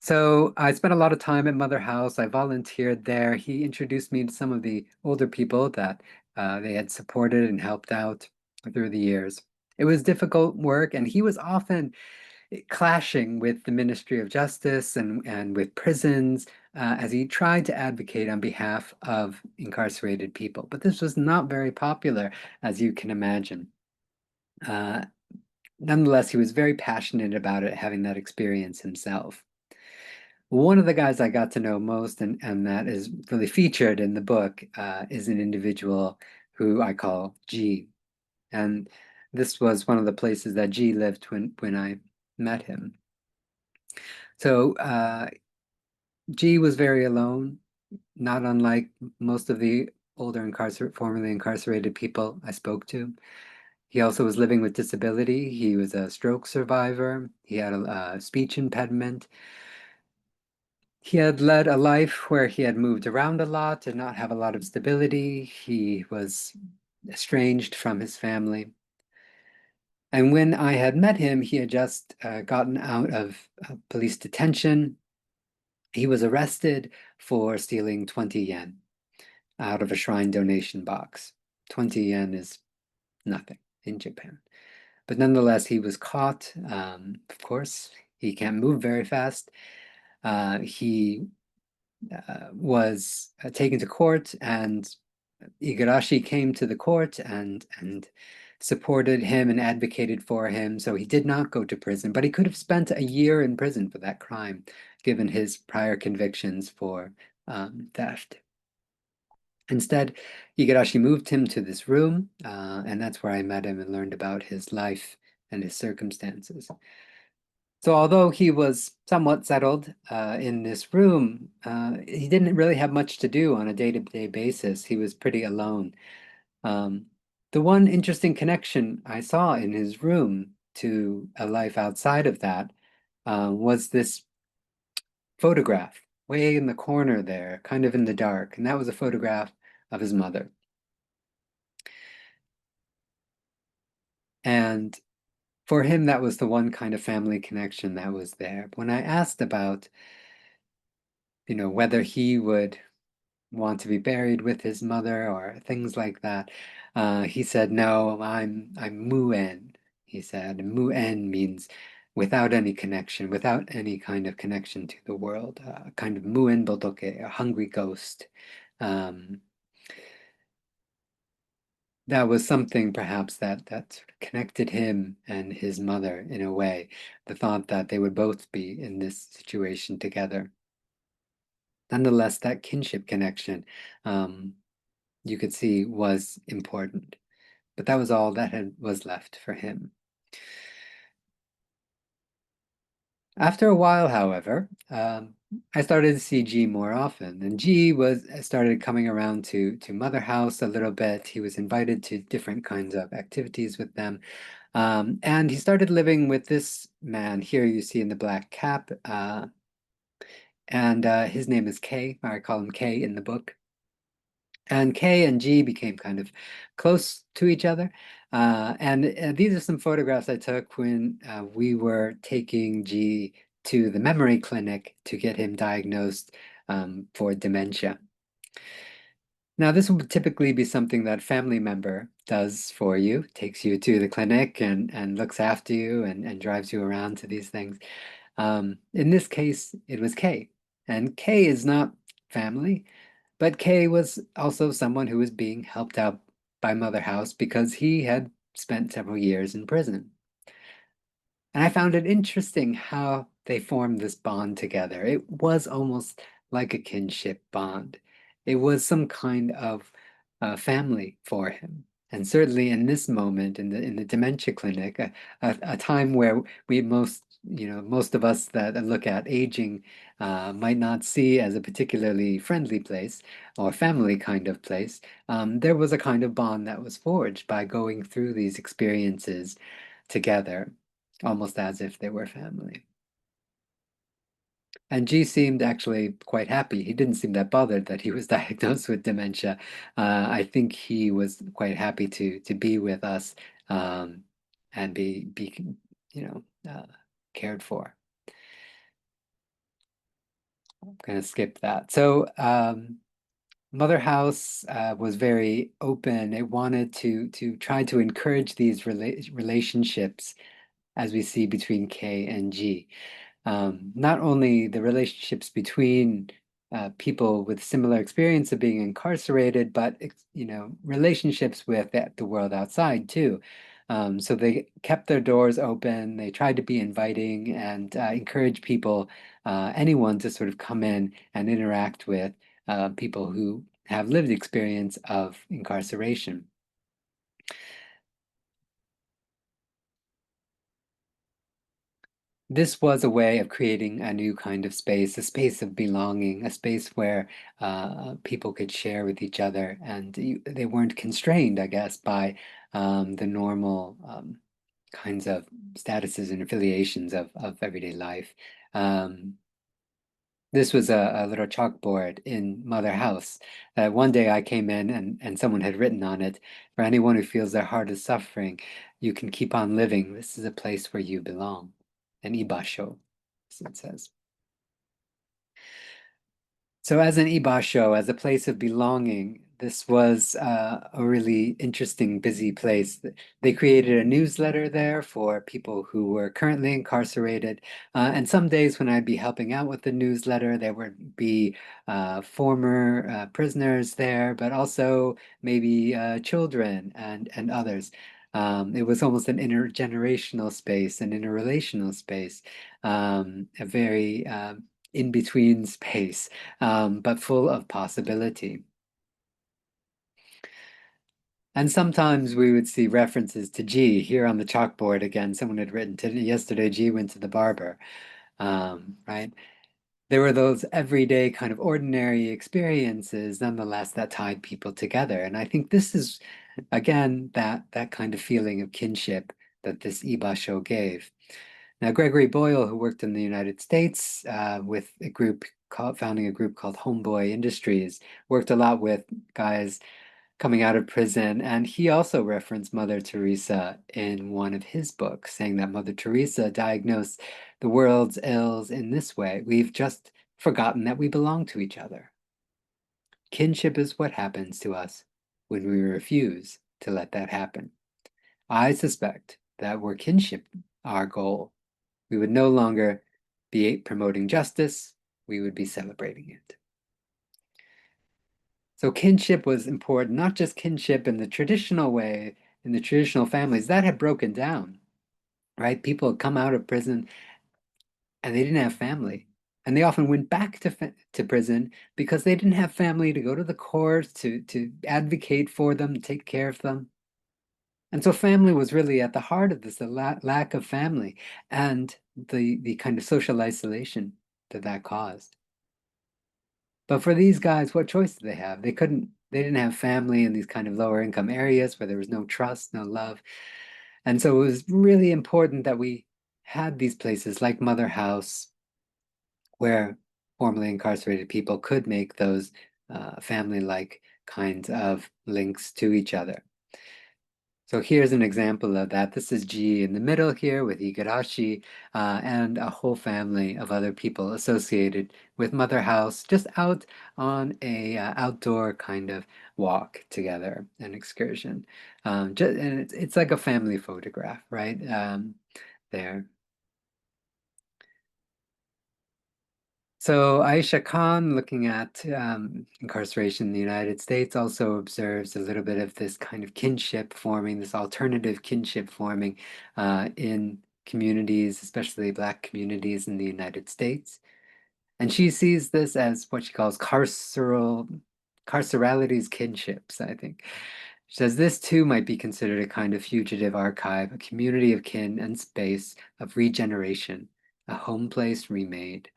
So I spent a lot of time at Mother House. I volunteered there. He introduced me to some of the older people that they had supported and helped out through the years. It was difficult work, and he was often clashing with the Ministry of Justice and with prisons as he tried to advocate on behalf of incarcerated people. But this was not very popular, as you can imagine. Nonetheless, he was very passionate about it, having that experience himself. One of the guys I got to know most, and that is really featured in the book, is an individual who I call G. And this was one of the places that G lived when I met him. So G was very alone, not unlike most of the older formerly incarcerated people I spoke to. He also was living with disability. He was a stroke survivor. He had a speech impediment. He had led a life where he had moved around a lot, did not have a lot of stability. He was estranged from his family. And when I had met him, he had just gotten out of police detention. He was arrested for stealing 20 yen out of a shrine donation box. 20 yen is nothing in Japan. But nonetheless, he was caught. Of course, he can't move very fast. He was taken to court, and Igarashi came to the court and supported him and advocated for him. So he did not go to prison, but he could have spent a year in prison for that crime, given his prior convictions for theft. Instead, Igarashi moved him to this room, and that's where I met him and learned about his life and his circumstances. So although he was somewhat settled in this room, he didn't really have much to do on a day-to-day basis. He was pretty alone. The one interesting connection I saw in his room to a life outside of that was this photograph way in the corner there, kind of in the dark, and that was a photograph of his mother. And for him, that was the one kind of family connection that was there. When I asked about, whether he would want to be buried with his mother or things like that, he said, "No, I'm muen." He said, "Muen" means without any connection, without any kind of connection to the world, kind of muen botoke, a hungry ghost. That was something perhaps that sort of connected him and his mother in a way, the thought that they would both be in this situation together. Nonetheless, that kinship connection, you could see, was important, but that was all that was left for him. After a while, however, I started to see G more often, and G started coming around to Mother House a little bit. He was invited to different kinds of activities with them, and he started living with this man here you see in the black cap, and his name is K. I call him K in the book. And K and G became kind of close to each other. And these are some photographs I took when we were taking G to the memory clinic to get him diagnosed for dementia. Now, this would typically be something that a family member does for you, takes you to the clinic and looks after you and drives you around to these things. In this case, it was K. And K is not family, but K was also someone who was being helped out by Mother House because he had spent several years in prison. And I found it interesting how they formed this bond together. It was almost like a kinship bond. It was some kind of family for him. And certainly in this moment, in the dementia clinic, a time where we most of us that look at aging might not see as a particularly friendly place or family kind of place, there was a kind of bond that was forged by going through these experiences together, almost as if they were family. And G seemed actually quite happy. He didn't seem that bothered that he was diagnosed with dementia. I think he was quite happy to be with us and be you know cared for. I'm gonna skip that. So Mother House was very open. It wanted to try to encourage these relationships as we see between K and G. Not only the relationships between people with similar experience of being incarcerated, but relationships with the world outside too. So they kept their doors open. They tried to be inviting and encourage people, anyone to sort of come in and interact with people who have lived experience of incarceration. This was a way of creating a new kind of space, a space of belonging, a space where people could share with each other, and they weren't constrained, I guess, by the normal kinds of statuses and affiliations of everyday life. This was a little chalkboard in Mother House. One day I came in and someone had written on it, "For anyone who feels their heart is suffering, you can keep on living. This is a place where you belong." An ibasho, as it says. So as an ibasho, as a place of belonging, this was a really interesting, busy place. They created a newsletter there for people who were currently incarcerated. And some days when I'd be helping out with the newsletter, there would be former prisoners there, but also maybe children and others. It was almost an intergenerational space, an interrelational space, a very in-between space, but full of possibility. And sometimes we would see references to G here on the chalkboard again. Someone had written, yesterday G went to the barber, right? There were those everyday kind of ordinary experiences, nonetheless, that tied people together. And I think this is, again, that kind of feeling of kinship that this ibasho gave. Now, Gregory Boyle, who worked in the United States with a group founding a group called Homeboy Industries, worked a lot with guys coming out of prison, and he also referenced Mother Teresa in one of his books, saying that Mother Teresa diagnosed the world's ills in this way: we've just forgotten that we belong to each other. Kinship is what happens to us when we refuse to let that happen. I suspect that were kinship our goal, we would no longer be promoting justice, we would be celebrating it. So kinship was important, not just kinship in the traditional way, in the traditional families, that had broken down, right? People had come out of prison and they didn't have family. And they often went back to prison because they didn't have family to go to the court, to advocate for them, take care of them. And so family was really at the heart of this, the lack of family and the kind of social isolation that caused. But for these guys, what choice did they have? They didn't have family in these kind of lower income areas where there was no trust, no love. And so it was really important that we had these places like Mother House where formerly incarcerated people could make those family-like kinds of links to each other. So here's an example of that. This is G in the middle here with Igarashi and a whole family of other people associated with Mother House, just out on a outdoor kind of walk together, an excursion. And it's like a family photograph, right? There. So Aisha Khan, looking at incarceration in the United States, also observes a little bit of this kind of kinship forming, this alternative kinship forming in communities, especially Black communities in the United States. And she sees this as what she calls carcerality's kinships, I think. She says this too might be considered a kind of fugitive archive, a community of kin and space of regeneration, a home place remade.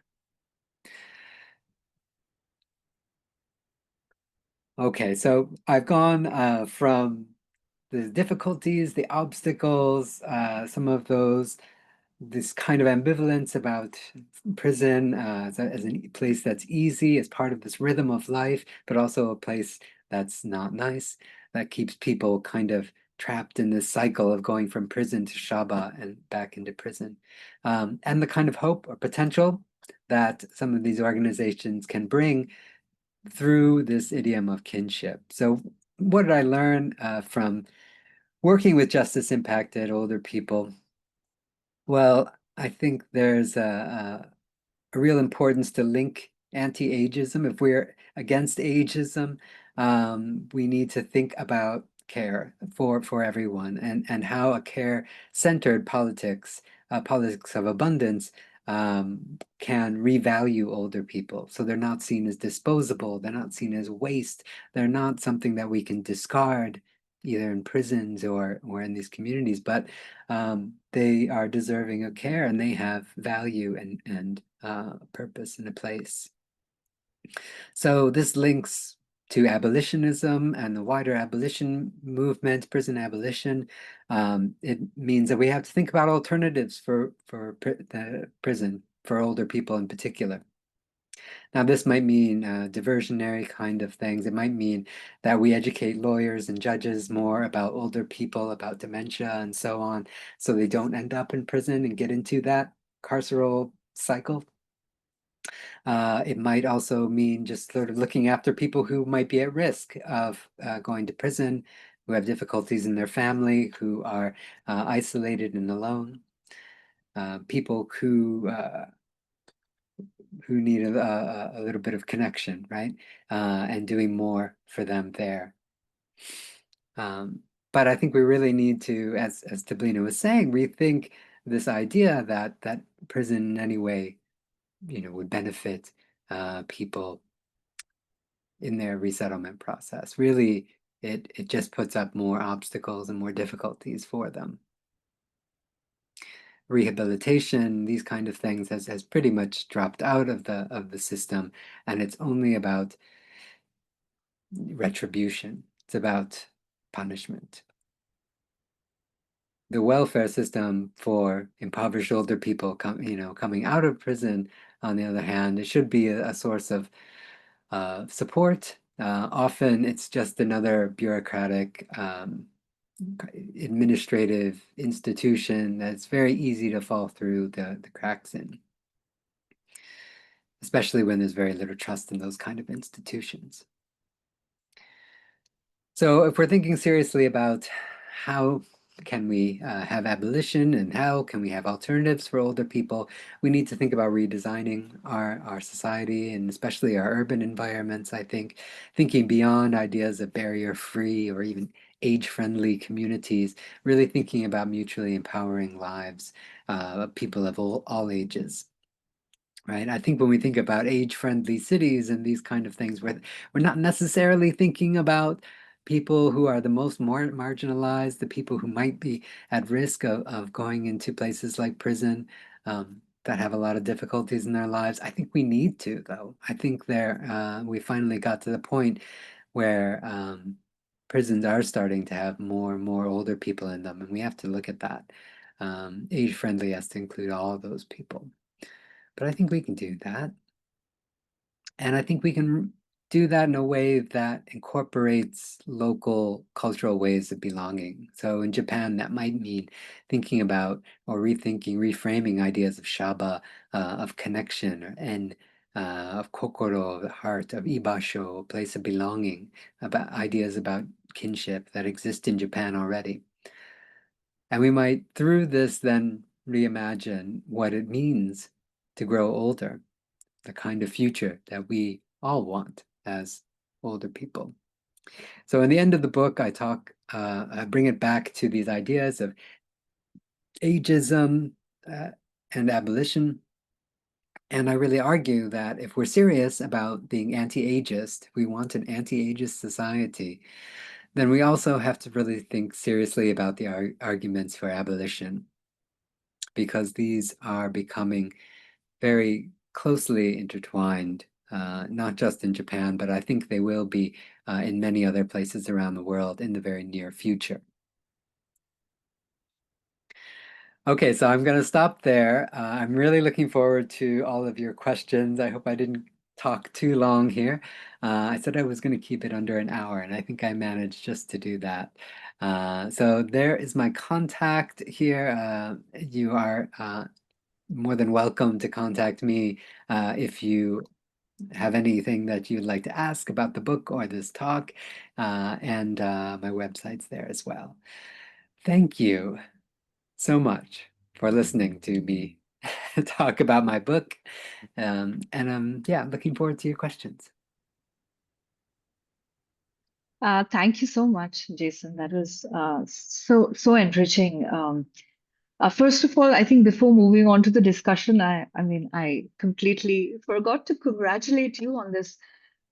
Okay, so I've gone from the difficulties, the obstacles, some of those, this kind of ambivalence about prison as a place that's easy, as part of this rhythm of life, but also a place that's not nice, that keeps people kind of trapped in this cycle of going from prison to Shaba and back into prison. And the kind of hope or potential that some of these organizations can bring through this idiom of kinship. So what did I learn from working with justice impacted older people? Well, I think there's a real importance to link anti-ageism. If we're against ageism, we need to think about care for everyone and how a care-centered politics of abundance, can revalue older people. So they're not seen as disposable, they're not seen as waste, they're not something that we can discard either in prisons or in these communities, but they are deserving of care and they have value and purpose and a place. So this links to abolitionism and the wider abolition movement, prison abolition. It means that we have to think about alternatives for the prison for older people in particular. Now, this might mean diversionary kind of things. It might mean that we educate lawyers and judges more about older people, about dementia and so on, so they don't end up in prison and get into that carceral cycle. It might also mean just sort of looking after people who might be at risk of going to prison, who have difficulties in their family, who are isolated and alone, people who need a little bit of connection, right? And doing more for them there. But I think we really need to, as Tablina was saying, rethink this idea that prison in any way, would benefit people in their resettlement process. Really, it just puts up more obstacles and more difficulties for them. Rehabilitation, these kind of things has pretty much dropped out of the system, and it's only about retribution. It's about punishment. The welfare system for impoverished older people coming out of prison, on the other hand, it should be a source of support. Often it's just another bureaucratic administrative institution that's very easy to fall through the cracks in, especially when there's very little trust in those kind of institutions. So if we're thinking seriously about how can we have abolition and how can we have alternatives for older people, we need to think about redesigning our society and especially our urban environments, I think, thinking beyond ideas of barrier-free or even age-friendly communities, really thinking about mutually empowering lives of people of all ages. Right. I think when we think about age-friendly cities and these kind of things, we're not necessarily thinking about people who are the most marginalized, the people who might be at risk of going into places like prison, that have a lot of difficulties in their lives. I think we need to, though. I think we finally got to the point where prisons are starting to have more and more older people in them, and we have to look at that. Age-friendly has to include all of those people. But I think we can do that. And I think we can do that in a way that incorporates local cultural ways of belonging. So in Japan, that might mean thinking about or rethinking, reframing ideas of shaba, of connection, and of kokoro, the heart, of ibasho, a place of belonging, about ideas about kinship that exist in Japan already. And we might, through this, then reimagine what it means to grow older, the kind of future that we all want as older people. So in the end of the book, I bring it back to these ideas of ageism and abolition, And I really argue that if we're serious about being anti-ageist, we want an anti-ageist society, then we also have to really think seriously about the arguments for abolition, because these are becoming very closely intertwined, not just in Japan, but I think they will be in many other places around the world in the very near future. Okay, so I'm going to stop there. I'm really looking forward to all of your questions. I hope I didn't talk too long here. I said I was going to keep it under an hour, and I think I managed just to do that. So there is my contact here. You are more than welcome to contact me if you have anything that you'd like to ask about the book or this talk, and my website's there as well. Thank you so much for listening to me talk about my book. And yeah, looking forward to your questions. Thank you so much, Jason. That was so enriching. First of all, I think before moving on to the discussion, I completely forgot to congratulate you on this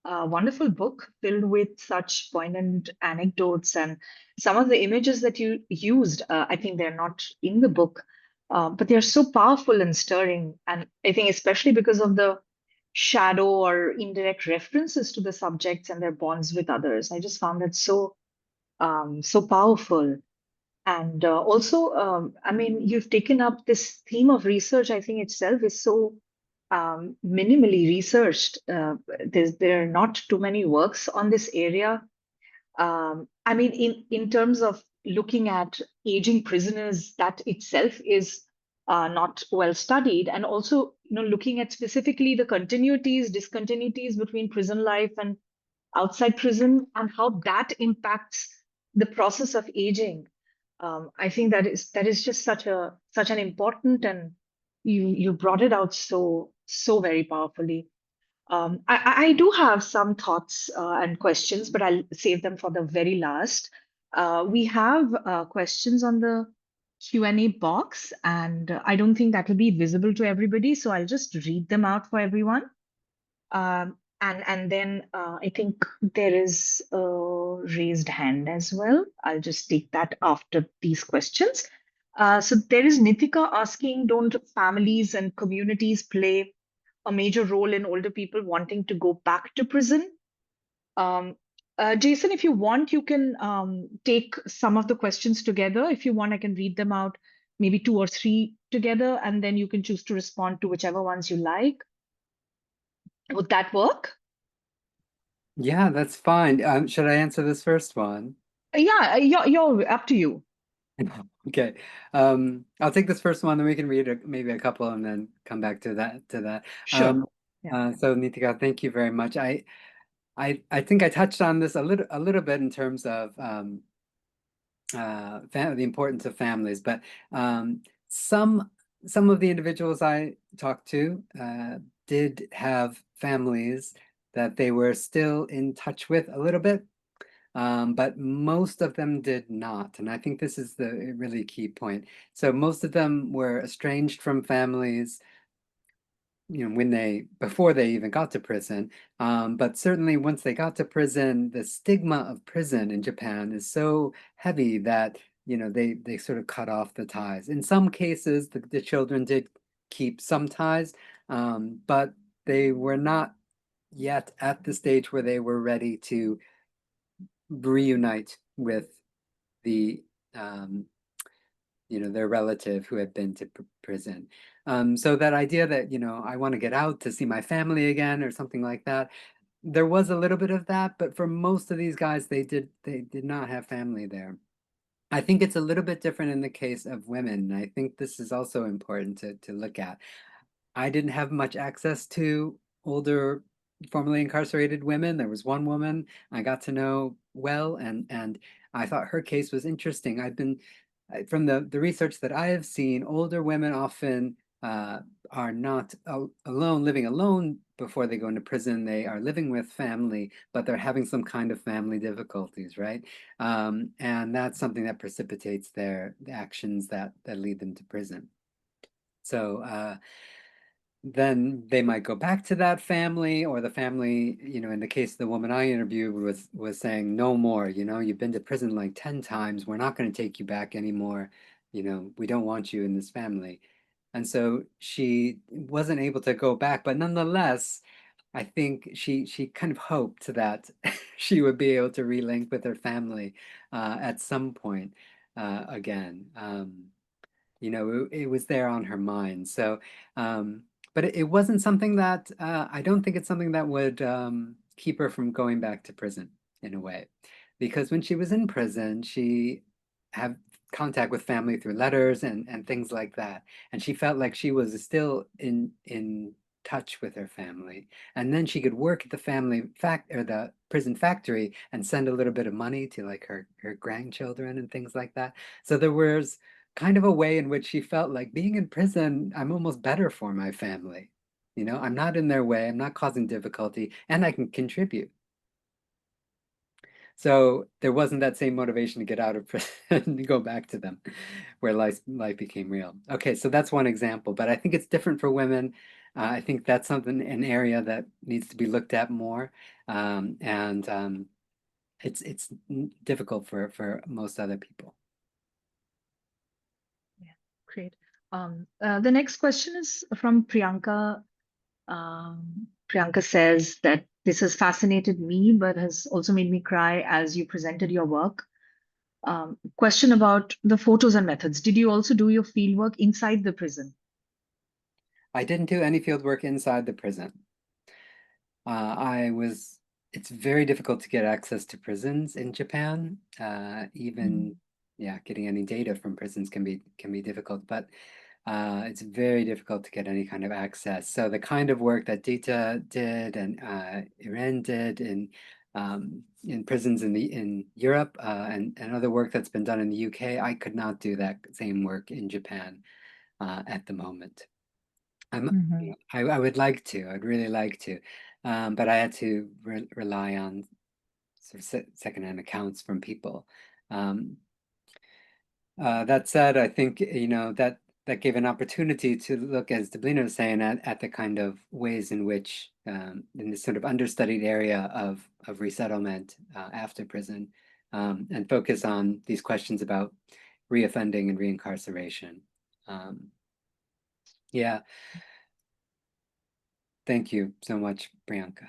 wonderful book filled with such poignant anecdotes, and some of the images that you used. I think they're not in the book, but they're so powerful and stirring. And I think especially because of the shadow or indirect references to the subjects and their bonds with others. I just found that so powerful. And also, you've taken up this theme of research. I think itself is so minimally researched. There are not too many works on this area. In terms of looking at aging prisoners, that itself is not well studied, and also, looking at specifically the continuities, discontinuities between prison life and outside prison, and how that impacts the process of aging. I think that is just such an important, and you brought it out so very powerfully. I do have some thoughts and questions, but I'll save them for the very last. We have questions on the Q&A box, and I don't think that will be visible to everybody, so I'll just read them out for everyone. And then I think there is a raised hand as well. I'll just take that after these questions. So there is Nitika asking, don't families and communities play a major role in older people wanting to go back to prison? Um, Jason, if you want, you can take some of the questions together. If you want, I can read them out, maybe two or three together, and then you can choose to respond to whichever ones you like. Would that work? Yeah, that's fine. Should I answer this first one? Yeah, you're up to you. Okay. I'll take this first one, then we can read maybe a couple and then come back to that. Sure. Yeah. So Nitika, thank you very much. I think I touched on this a little bit in terms of the importance of families, but some of the individuals I talked to did have families that they were still in touch with a little bit, but most of them did not. And I think this is the really key point. So most of them were estranged from families, before they even got to prison. But certainly once they got to prison, the stigma of prison in Japan is so heavy that, they sort of cut off the ties. In some cases, the children did keep some ties, but they were not yet at the stage where they were ready to reunite with the their relative who had been to prison. So that idea that, I want to get out to see my family again or something like that, there was a little bit of that, but for most of these guys, they did not have family there. I think it's a little bit different in the case of women. I think this is also important to look at. I didn't have much access to older formerly incarcerated women. There was one woman I got to know well, and I thought her case was interesting. From the research that I have seen, older women often are not alone, living alone before they go into prison. They are living with family, but they're having some kind of family difficulties, right? And that's something that precipitates the actions that lead them to prison. So then they might go back to that family, or the family, in the case of the woman I interviewed was saying, no more, you've been to prison like 10 times. We're not going to take you back anymore. We don't want you in this family. And so she wasn't able to go back, but nonetheless, I think she kind of hoped that she would be able to relink with her family at some point again. It was there on her mind. So, but it wasn't something that I don't think it's something that would keep her from going back to prison in a way, because when she was in prison, she had contact with family through letters and things like that, and she felt like she was still in touch with her family, and then she could work at the family fact or the prison factory and send a little bit of money to like her grandchildren and things like that. So there was kind of a way in which she felt like being in prison, I'm almost better for my family. I'm not in their way, I'm not causing difficulty, and I can contribute. So there wasn't that same motivation to get out of prison and go back to them where life became real. Okay, so that's one example, but I think it's different for women. I think that's an area that needs to be looked at more. And it's difficult for most other people. Yeah, great. The next question is from Priyanka. Priyanka says that this has fascinated me, but has also made me cry as you presented your work. Question about the photos and methods. Did you also do your fieldwork inside the prison? I didn't do any field work inside the prison. It's very difficult to get access to prisons in Japan. Even, yeah, getting any data from prisons can be difficult, but it's very difficult to get any kind of access. So the kind of work that Dita did and Irene did in prisons in Europe and other work that's been done in the UK, I could not do that same work in Japan at the moment. Mhm. I would like to. I'd really like to, but I had to rely on sort of secondhand accounts from people. Um, that said, I think that gave an opportunity to look, as Deblina was saying, at the kind of ways in which in this sort of understudied area of resettlement after prison, and focus on these questions about reoffending and reincarceration. Yeah, thank you so much, Priyanka.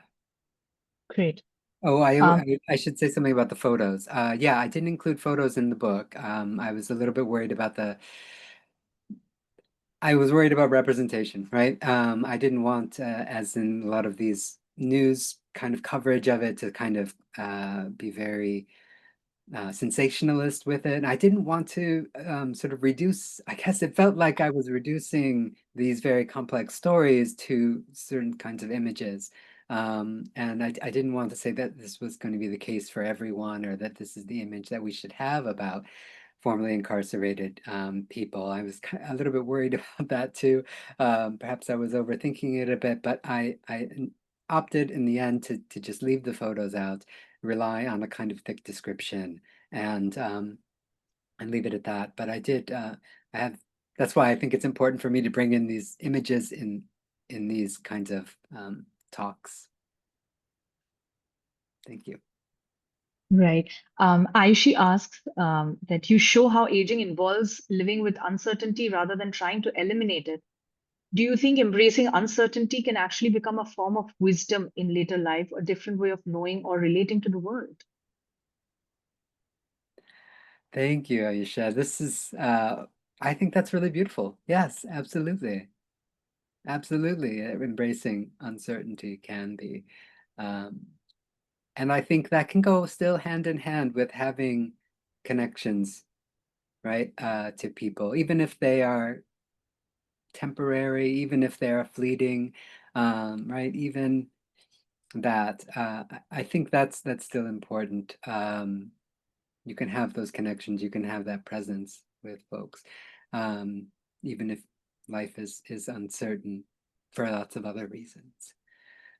Great. Oh, Um, I should say something about the photos. Yeah, I didn't include photos in the book. I was a little bit worried about I was worried about representation, right? I didn't want, as in a lot of these news kind of coverage of it, to kind of be very sensationalist with it. I didn't want to sort of reduce, I guess it felt like I was reducing these very complex stories to certain kinds of images. And I didn't want to say that this was going to be the case for everyone, or that this is the image that we should have about formerly incarcerated people. I was a little bit worried about that too. Perhaps I was overthinking it a bit, but I opted in the end to just leave the photos out, rely on a kind of thick description, and leave it at that. But I did. I have. That's why I think it's important for me to bring in these images in these kinds of talks. Thank you. right. Aishi asks that you show how aging involves living with uncertainty rather than trying to eliminate it. Do you think embracing uncertainty can actually become a form of wisdom in later life, a different way of knowing or relating to the world? Thank you, Ayesha. I think that's really beautiful. Yes, absolutely. Absolutely. Embracing uncertainty can be. Um, and I think that can go still hand in hand with having connections, right, to people, even if they are temporary, even if they are fleeting, right? Even that, I think that's still important. You can have those connections, you can have that presence with folks, um, even if life is uncertain for lots of other reasons.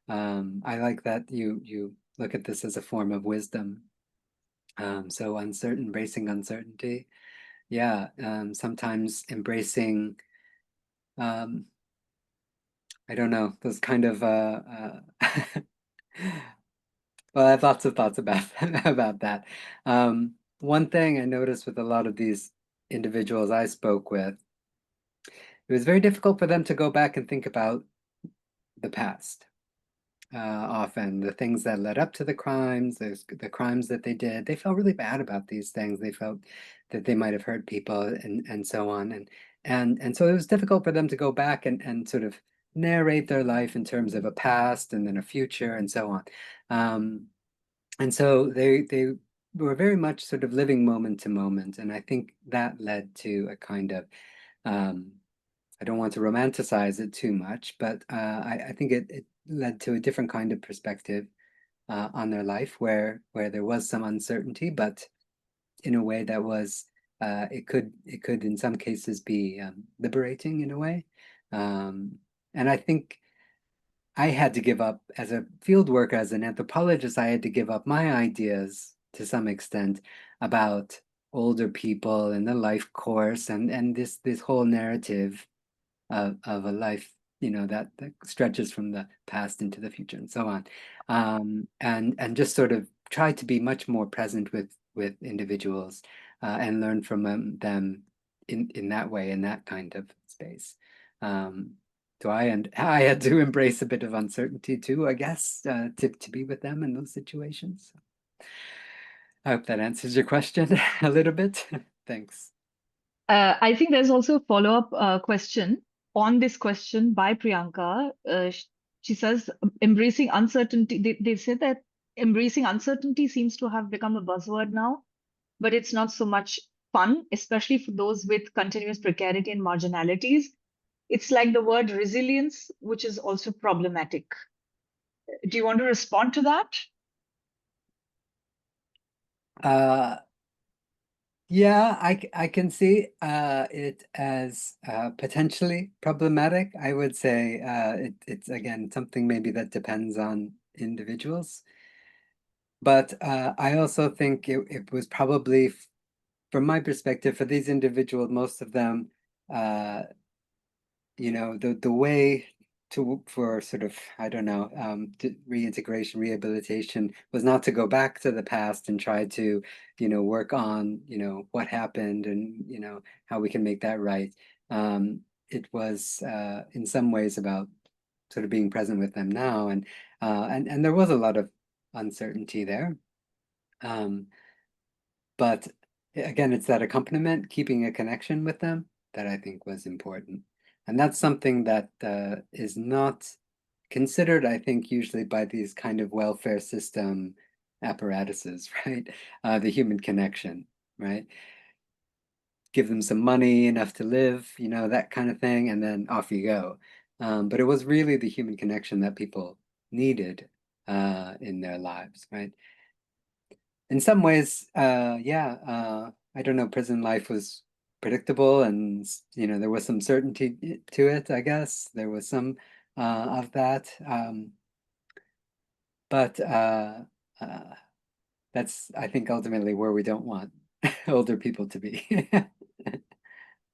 I like that you look at this as a form of wisdom. So embracing uncertainty. Yeah, sometimes embracing, um, I don't know, those kind of well, I have lots of thoughts about about that. One thing I noticed with a lot of these individuals I spoke with, it was very difficult for them to go back and think about the past. Often the things that led up to the crimes, the crimes that they did, they felt really bad about these things. They felt that they might have hurt people and so on. And so it was difficult for them to go back and sort of narrate their life in terms of a past and then a future and so on. And so they were very much sort of living moment to moment. And I think that led to a kind of I don't want to romanticize it too much, but I think it led to a different kind of perspective on their life where there was some uncertainty, but in a way that was it could in some cases be liberating in a way. And I think I had to give up as a field worker, as an anthropologist, I had to give up my ideas to some extent about older people and the life course and this whole narrative of a life, that stretches from the past into the future and so on. And just sort of try to be much more present with individuals and learn from them in that way, in that kind of space. So I had to embrace a bit of uncertainty too, I guess, to be with them in those situations. I hope that answers your question a little bit. Thanks. I think there's also a follow-up question on this question by Priyanka. She says, embracing uncertainty. They said that embracing uncertainty seems to have become a buzzword now, but it's not so much fun, especially for those with continuous precarity and marginalities. It's like the word resilience, which is also problematic. Do you want to respond to that? Uh, Yeah, I can see it as potentially problematic. I would say it's again something maybe that depends on individuals. But I also think it was probably, from my perspective, for these individuals, most of them, uh, the way for sort of, I don't know, reintegration, rehabilitation was not to go back to the past and try to, work on, what happened and, how we can make that right. It was in some ways about sort of being present with them now, and there was a lot of uncertainty there. But again, it's that accompaniment, keeping a connection with them that I think was important. And that's something that is not considered, I think, usually by these kind of welfare system apparatuses, right? The human connection, right? Give them some money, enough to live, that kind of thing, and then off you go. But it was really the human connection that people needed in their lives, right? In some ways, yeah, I don't know, prison life was predictable and, there was some certainty to it, I guess. There was some of that. But that's, I think, ultimately where we don't want older people to be.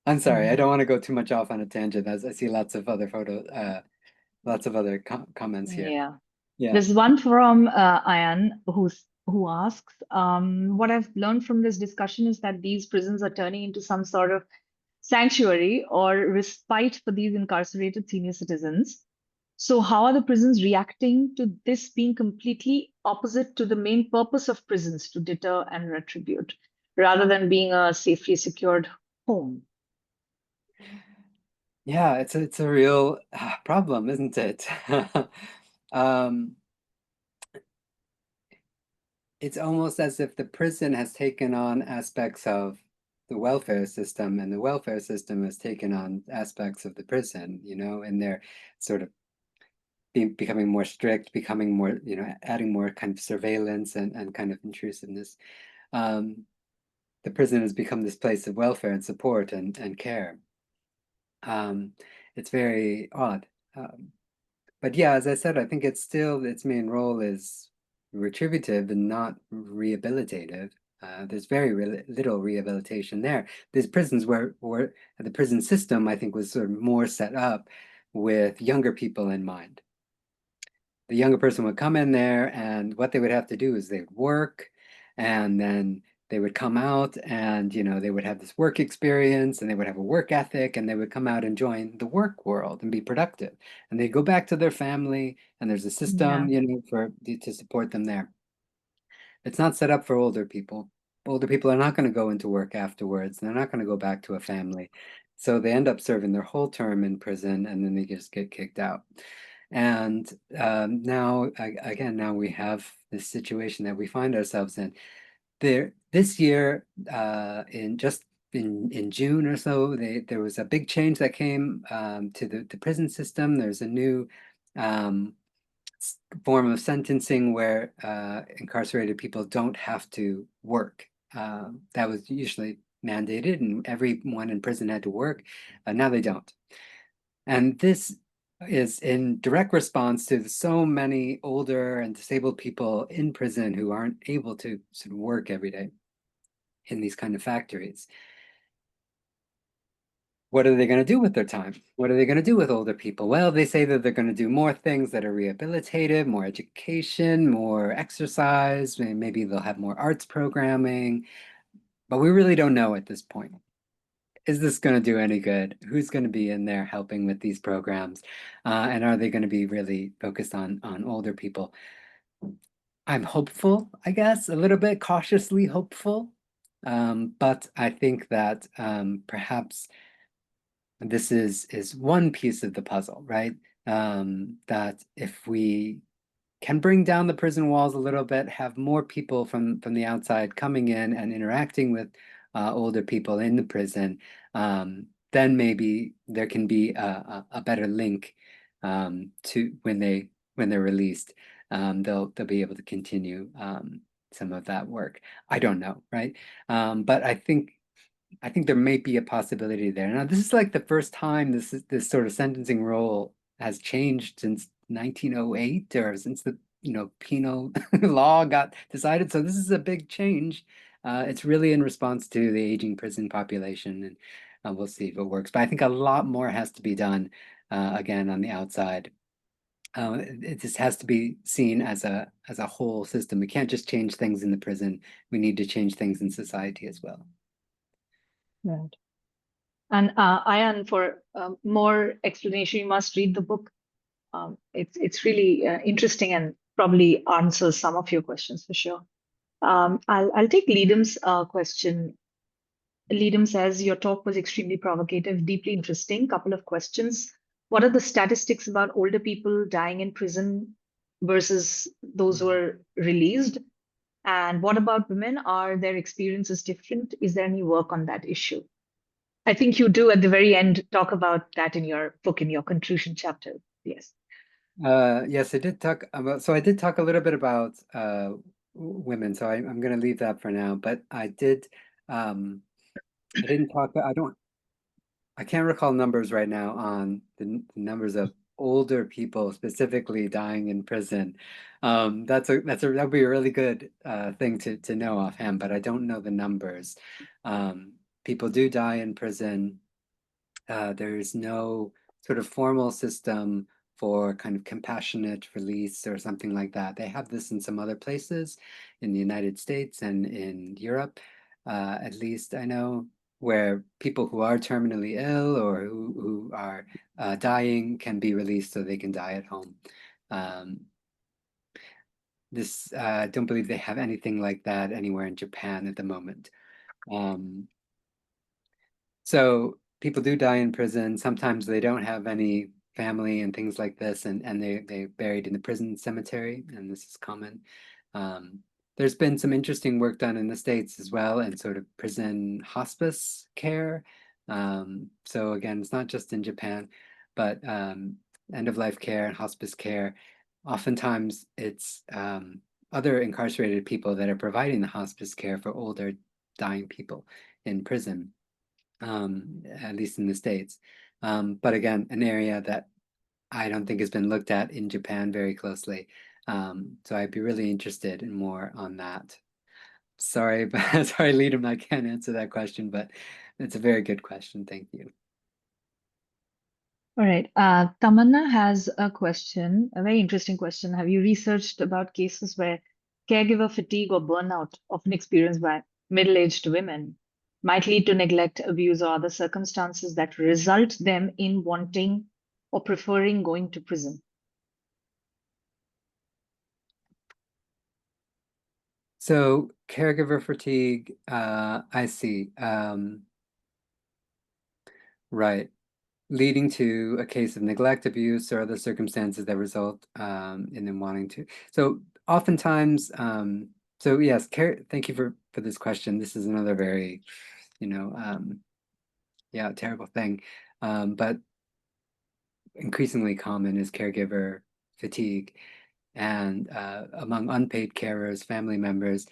I'm sorry, I don't want to go too much off on a tangent as I see lots of other lots of other comments here. Yeah. Yeah. There's one from Ayan who asks, what I've learned from this discussion is that these prisons are turning into some sort of sanctuary or respite for these incarcerated senior citizens. So how are the prisons reacting to this being completely opposite to the main purpose of prisons, to deter and retribute, rather than being a safely secured home? Yeah, it's a real problem, isn't it? Um, it's almost as if the prison has taken on aspects of the welfare system, and the welfare system has taken on aspects of the prison, and they're sort of becoming more strict, becoming more, adding more kind of surveillance and kind of intrusiveness. Um, the prison has become this place of welfare and support and care. Um, it's very odd. But yeah, as I said, I think it's still its main role is retributive and not rehabilitative. There's very little rehabilitation there. There's prisons where the prison system, I think, was sort of more set up with younger people in mind. The younger person would come in there, and what they would have to do is they'd work, and then they would come out, and they would have this work experience, and they would have a work ethic, and they would come out and join the work world and be productive. And they'd go back to their family, and there's a system, to support them there. It's not set up for older people. Older people are not going to go into work afterwards. They're not going to go back to a family. So they end up serving their whole term in prison, and then they just get kicked out. And now, again, now we have this situation that we find ourselves in. This year, in June or so, there was a big change that came to the prison system. There's a new form of sentencing where incarcerated people don't have to work. That was usually mandated, and everyone in prison had to work. Now they don't. And this is in direct response to so many older and disabled people in prison who aren't able to sort of work every day in these kind of factories. What are they going to do with their time? What are they going to do with older people? Well, they say that they're going to do more things that are rehabilitative, more education, more exercise, maybe they'll have more arts programming, but we really don't know at this point. Is this going to do any good? Who's going to be in there helping with these programs? And are they going to be really focused on older people? I'm hopeful, I guess, a little bit cautiously hopeful. But I think that perhaps this is one piece of the puzzle, right? That if we can bring down the prison walls a little bit, have more people from the outside coming in and interacting with older people in the prison, then maybe there can be a better link to when they're released. They'll be able to continue some of that work. I don't know, right? But I think there may be a possibility there. Now, this is like the first time this sort of sentencing role has changed since 1908, or since the penal law got decided. So this is a big change. It's really in response to the aging prison population, and we'll see if it works. But I think a lot more has to be done again on the outside. It just has to be seen as a whole system. We can't just change things in the prison. We need to change things in society as well. Right. And Ayan, for more explanation, you must read the book. It's really interesting and probably answers some of your questions for sure. I'll take Leadham's question. Leadham says your talk was extremely provocative, deeply interesting. Couple of questions. What are the statistics about older people dying in prison versus those who are released? And what about women? Are their experiences different? Is there any work on that issue? I think you do at the very end talk about that in your book, in your conclusion chapter. Yes. Yes, I did talk about, so I did talk a little bit about women, so I'm going to leave that for now. But I didn't talk. I can't recall numbers right now on the numbers of older people specifically dying in prison. That'd be a really good thing to know offhand, but I don't know the numbers. People do die in prison. There's no sort of formal system for kind of compassionate release or something like that. They have this in some other places in the United States and in Europe, at least I know, where people who are terminally ill or who are dying can be released so they can die at home. I don't believe they have anything like that anywhere in Japan at the moment. So people do die in prison. Sometimes they don't have any family and things like this, and they're buried in the prison cemetery, and this is common. There's been some interesting work done in the States as well, and sort of prison hospice care. So again, it's not just in Japan, but end-of-life care and hospice care. Oftentimes it's other incarcerated people that are providing the hospice care for older dying people in prison. At least in the States. But again, an area that I don't think has been looked at in Japan very closely. So I'd be really interested in more on that. Sorry, sorry, Liam, I can't answer that question, but it's a very good question. Thank you. All right. Tamanna has a question, a very interesting question. Have you researched about cases where caregiver fatigue or burnout, often experienced by middle-aged women, might lead to neglect, abuse, or other circumstances that result them in wanting or preferring going to prison? So caregiver fatigue, I see. Right. Leading to a case of neglect, abuse, or other circumstances that result in them wanting to. So oftentimes, so yes, thank you for this question. This is another very, yeah, terrible thing. But increasingly common is caregiver fatigue. And among unpaid carers, family members,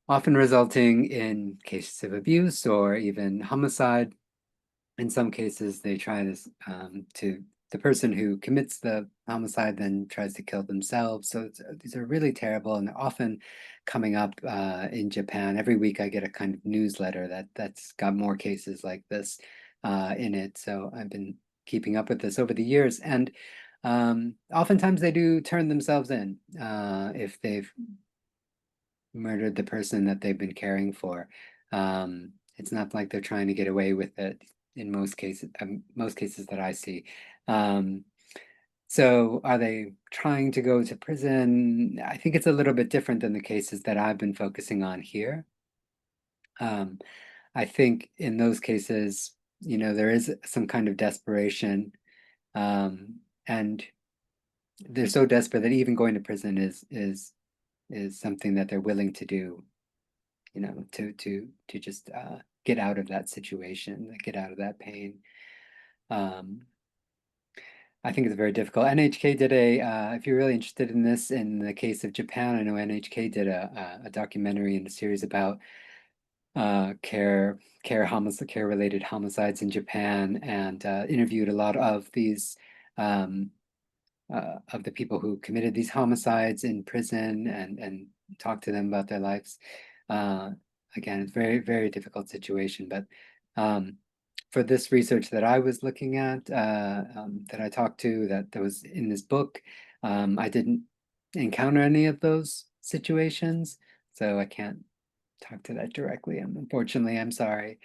often resulting in cases of abuse or even homicide. In some cases, they try to the person who commits the homicide then tries to kill themselves. So these are really terrible, and they're often coming up in Japan. Every week, I get a kind of newsletter that's got more cases like this in it. So I've been keeping up with this over the years, and oftentimes they do turn themselves in if they've murdered the person that they've been caring for. It's not like they're trying to get away with it in most cases that I see. So are they trying to go to prison? I think it's a little bit different than the cases that I've been focusing on here. I think in those cases, there is some kind of desperation, and they're so desperate that even going to prison is something that they're willing to do, to just get out of that situation, get out of that pain. I think it's very difficult. NHK did if you're really interested in this, in the case of Japan, I know NHK did a documentary and a series about care-related homicides in Japan, and interviewed a lot of these of the people who committed these homicides in prison and talked to them about their lives. Again, it's very, very difficult situation, but for this research that I was looking at, that I talked to, that was in this book, I didn't encounter any of those situations, so I can't talk to that directly. Unfortunately, I'm sorry.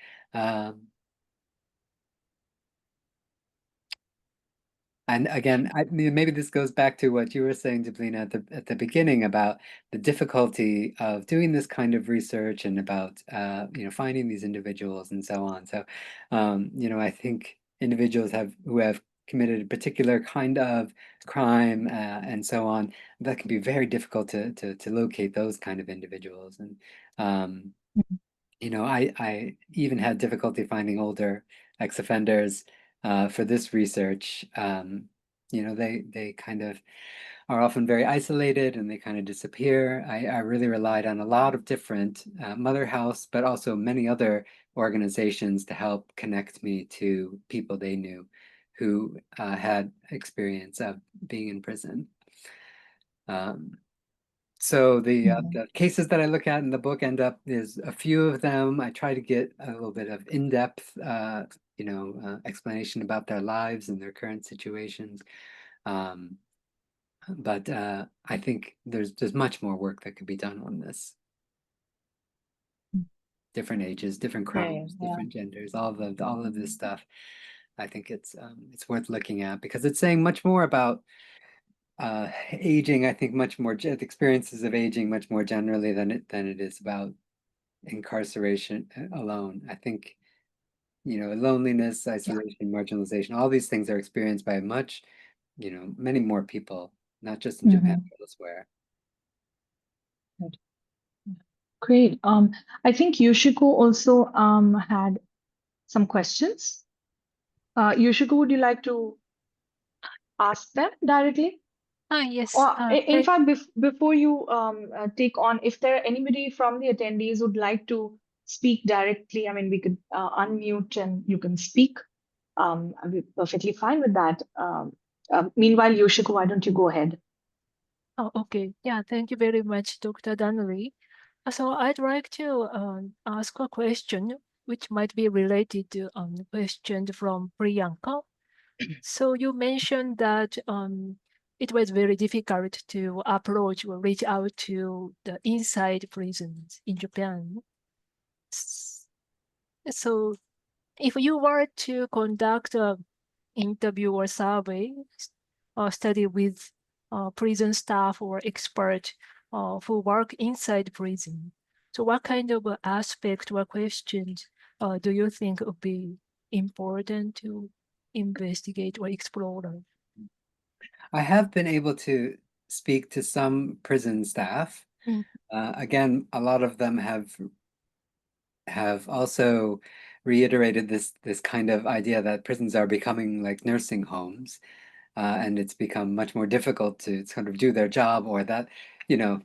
And again, maybe this goes back to what you were saying, Deblina, at the beginning about the difficulty of doing this kind of research and about finding these individuals and so on. So I think individuals who have committed a particular kind of crime and so on, that can be very difficult to locate those kind of individuals. And I even had difficulty finding older ex-offenders for this research. They kind of are often very isolated and they kind of disappear. I really relied on a lot of different Mother House, but also many other organizations to help connect me to people they knew who had experience of being in prison. So the cases that I look at in the book end up, there's a few of them. I try to get a little bit of in-depth, explanation about their lives and their current situations. But I think there's much more work that could be done on this. Different ages, different crimes, different genders, all of this stuff. I think it's worth looking at because it's saying much more about aging. I think much more experiences of aging much more generally than it is about incarceration alone. I think loneliness, isolation, marginalization, all these things are experienced by many more people, not just in Japan, but elsewhere. Great. I think Yoshiko also had some questions. Yoshiko, would you like to ask them directly? Yes. Or in fact, before you take on, if there anybody from the attendees would like to speak directly, I mean, we could unmute and you can speak. I'll be perfectly fine with that. Meanwhile, Yoshiko, why don't you go ahead? Oh, okay. Yeah, thank you very much, Dr. Danely. So I'd like to ask a question which might be related to the question from Priyanka. So you mentioned that it was very difficult to approach or reach out to the inside prisons in Japan. So if you were to conduct a interview or survey or study with prison staff or expert who work inside prison, so what kind of aspect or questions do you think would be important to investigate or explore? I have been able to speak to some prison staff. Mm. Again, a lot of them have also reiterated this kind of idea that prisons are becoming like nursing homes, and it's become much more difficult to sort of do their job, or that, you know,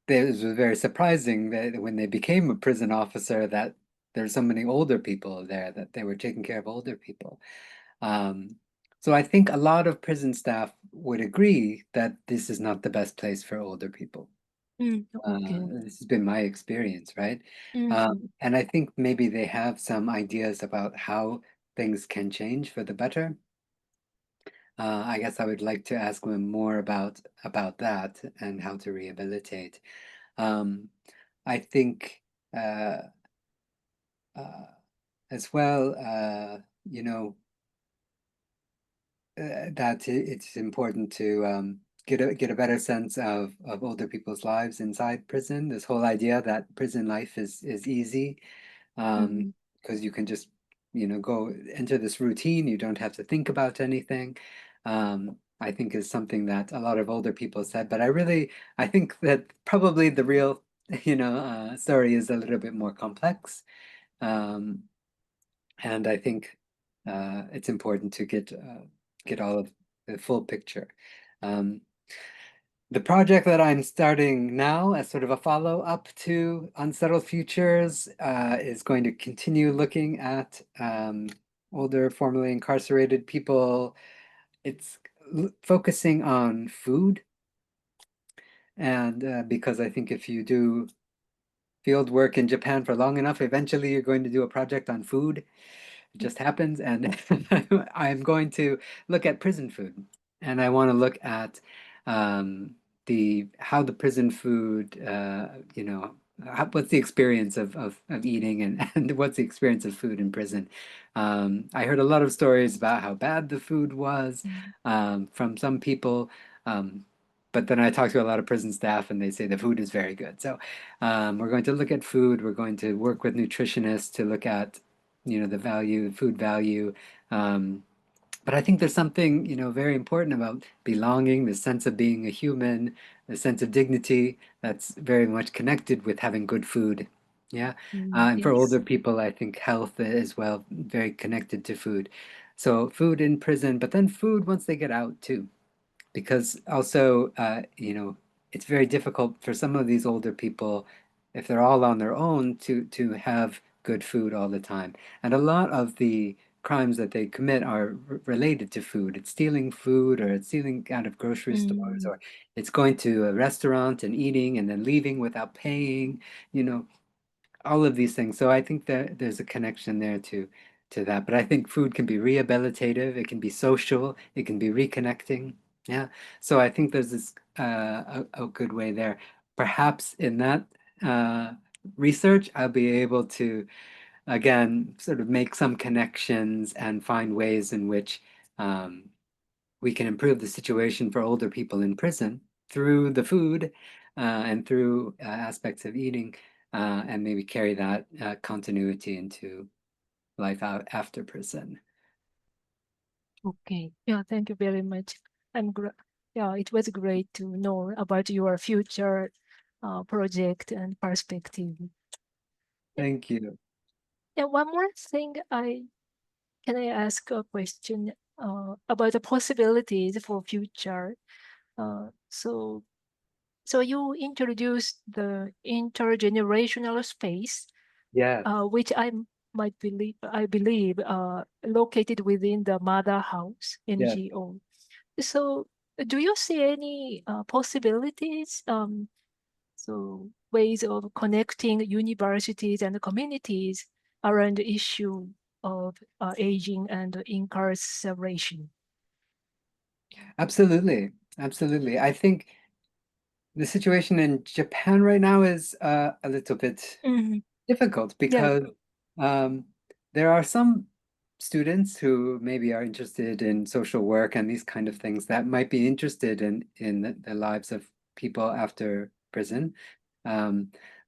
it was very surprising that when they became a prison officer that there's so many older people there, that they were taking care of older people. Um, so I think a lot of prison staff would agree that this is not the best place for older people. Okay. This has been my experience, right? Mhm. And I think maybe they have some ideas about how things can change for the better. I guess I would like to ask them more about that and how to rehabilitate. Um, I think uh, uh, as well, you know, that it's important to get a better sense of older people's lives inside prison. This whole idea that prison life is easy, Mhm. because you can just, you know, go enter this routine. You don't have to think about anything. I think is something that a lot of older people said, but I think that probably the real, you know, story is a little bit more complex. Um, and I think it's important to get all of the full picture. Um, the project that I'm starting now as sort of a follow-up to Unsettled Futures is going to continue looking at older, formerly incarcerated people. It's focusing on food, and because I think if you do field work in Japan for long enough, eventually you're going to do a project on food. It just happens, and I'm going to look at prison food, and I want to look at the how the prison food, you know, what's the experience of eating, and what's the experience of food in prison. I heard a lot of stories about how bad the food was Mm. from some people. But then I talked to a lot of prison staff, and they say the food is very good. So we're going to look at food. We're going to work with nutritionists to look at, you know, the value, food value. Um, but I think there's something, you know, very important about belonging, the sense of being a human, the sense of dignity that's very much connected with having good food. Yeah. And for Yes. older people, I think health as well, very connected to food. So food in prison, but then food once they get out too, because also, you know, it's very difficult for some of these older people, if they're all on their own, to have good food all the time. And a lot of the crimes that they commit are related to food. It's stealing food, or it's stealing out of grocery stores, Mm. or it's going to a restaurant and eating and then leaving without paying, you know, all of these things. So I think that there's a connection there to that. But I think food can be rehabilitative, it can be social, it can be reconnecting. Yeah. So I think there's this a good way there. Perhaps in that uh, research, I'll be able to again sort of make some connections and find ways in which we can improve the situation for older people in prison through the food and through aspects of eating, and maybe carry that continuity into life out after prison. Okay. Yeah, thank you very much. Yeah, it was great to know about your future project and perspective. Thank you. Yeah, one more thing, can I ask a question about the possibilities for future? So you introduced the intergenerational space, Yes, which I believe located within the Mother House yes. NGO. So do you see any possibilities, so ways of connecting universities and communities around the issue of aging and incarceration? Absolutely. Absolutely. I think the situation in Japan right now is a little bit difficult because there are some students who maybe are interested in social work and these kind of things that might be interested in the lives of people after prison.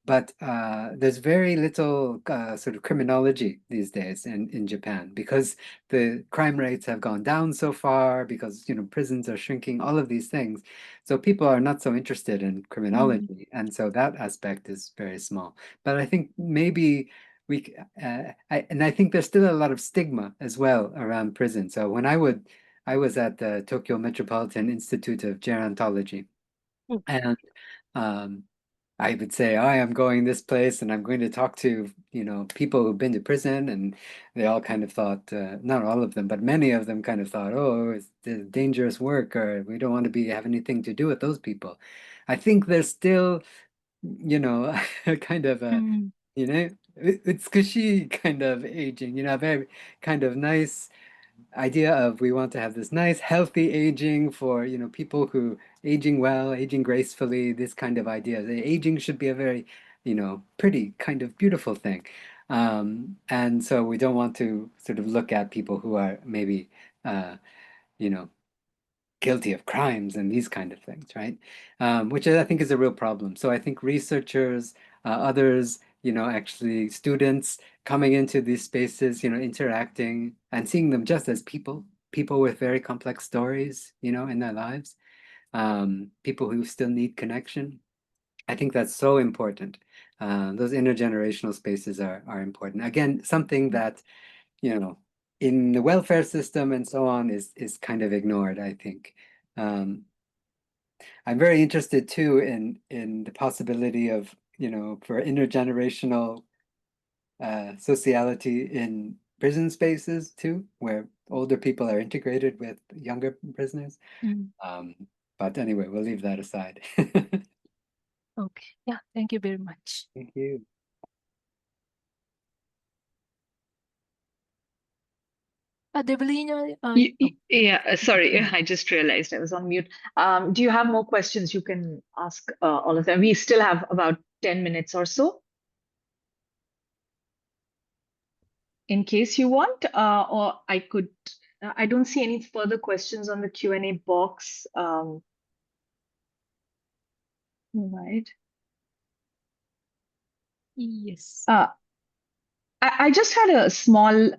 But there's very little sort of criminology these days in Japan because the crime rates have gone down so far because prisons are shrinking, all of these things. So people are not so interested in criminology, and so that aspect is very small. But I think maybe I think there's still a lot of stigma as well around prison. So when I was at the Tokyo Metropolitan Institute of Gerontology, and um, I would say, I am going this place and I'm going to talk to, people who've been to prison, and they all kind of thought, not all of them, but many of them kind of thought, oh, it's dangerous work, or we don't want to have anything to do with those people. I think there's still, kind of a, utsukushi kind of aging, very kind of nice idea of we want to have this nice healthy aging for people who aging well, aging gracefully, this kind of idea. The aging should be a very pretty kind of beautiful thing, and so we don't want to sort of look at people who are maybe you know guilty of crimes and these kind of things, right? Which I think is a real problem. So I think researchers, others, actually students coming into these spaces, interacting and seeing them just as people with very complex stories, in their lives, people who still need connection. I think that's so important. Those intergenerational spaces are important. Again, something that, in the welfare system and so on is kind of ignored, I think. Um, I'm very interested too in the possibility of, for intergenerational sociality in prison spaces too, where older people are integrated with younger prisoners. But anyway, we'll leave that aside. Okay. Yeah. Thank you very much. Thank you. Develina, Yeah, sorry, I just realized I was on mute. Do you have more questions? You can ask all of them. We still have about 10 minutes or so, in case you want, or I could. I don't see any further questions on the Q&A box. Right. yes. I just had a small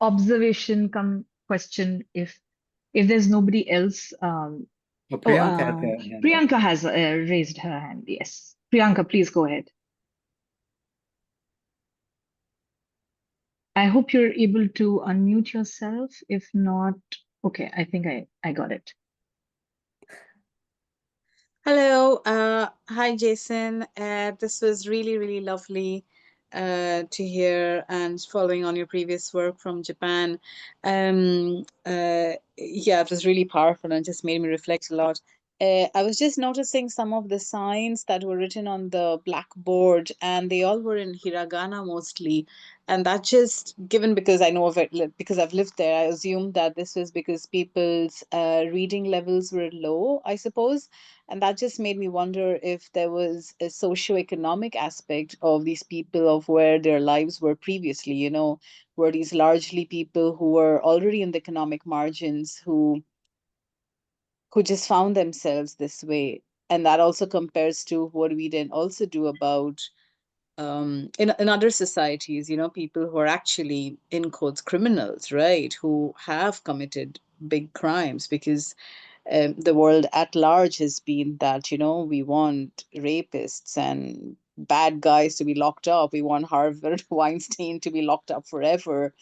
observation come question if there's nobody else. Well, Priyanka had her hand up. Priyanka has raised her hand. Yes. Priyanka, please go ahead. I hope you're able to unmute yourself. If not, okay, I think I got it. Hello. Hi, Jason. This was really, really lovely to hear, and following on your previous work from Japan. Yeah, it was really powerful and just made me reflect a lot. I was just noticing some of the signs that were written on the blackboard, and they all were in hiragana mostly. And that just given because I know of it, because I've lived there, I assumed that this was because people's reading levels were low, I suppose. And that just made me wonder if there was a socioeconomic aspect of these people, of where their lives were previously, were these largely people who were already in the economic margins, who just found themselves this way. And that also compares to what we then also do about in other societies, people who are actually, in quotes, criminals, right? Who have committed big crimes, because the world at large has been that, we want rapists and bad guys to be locked up. We want Harvard Weinstein to be locked up forever,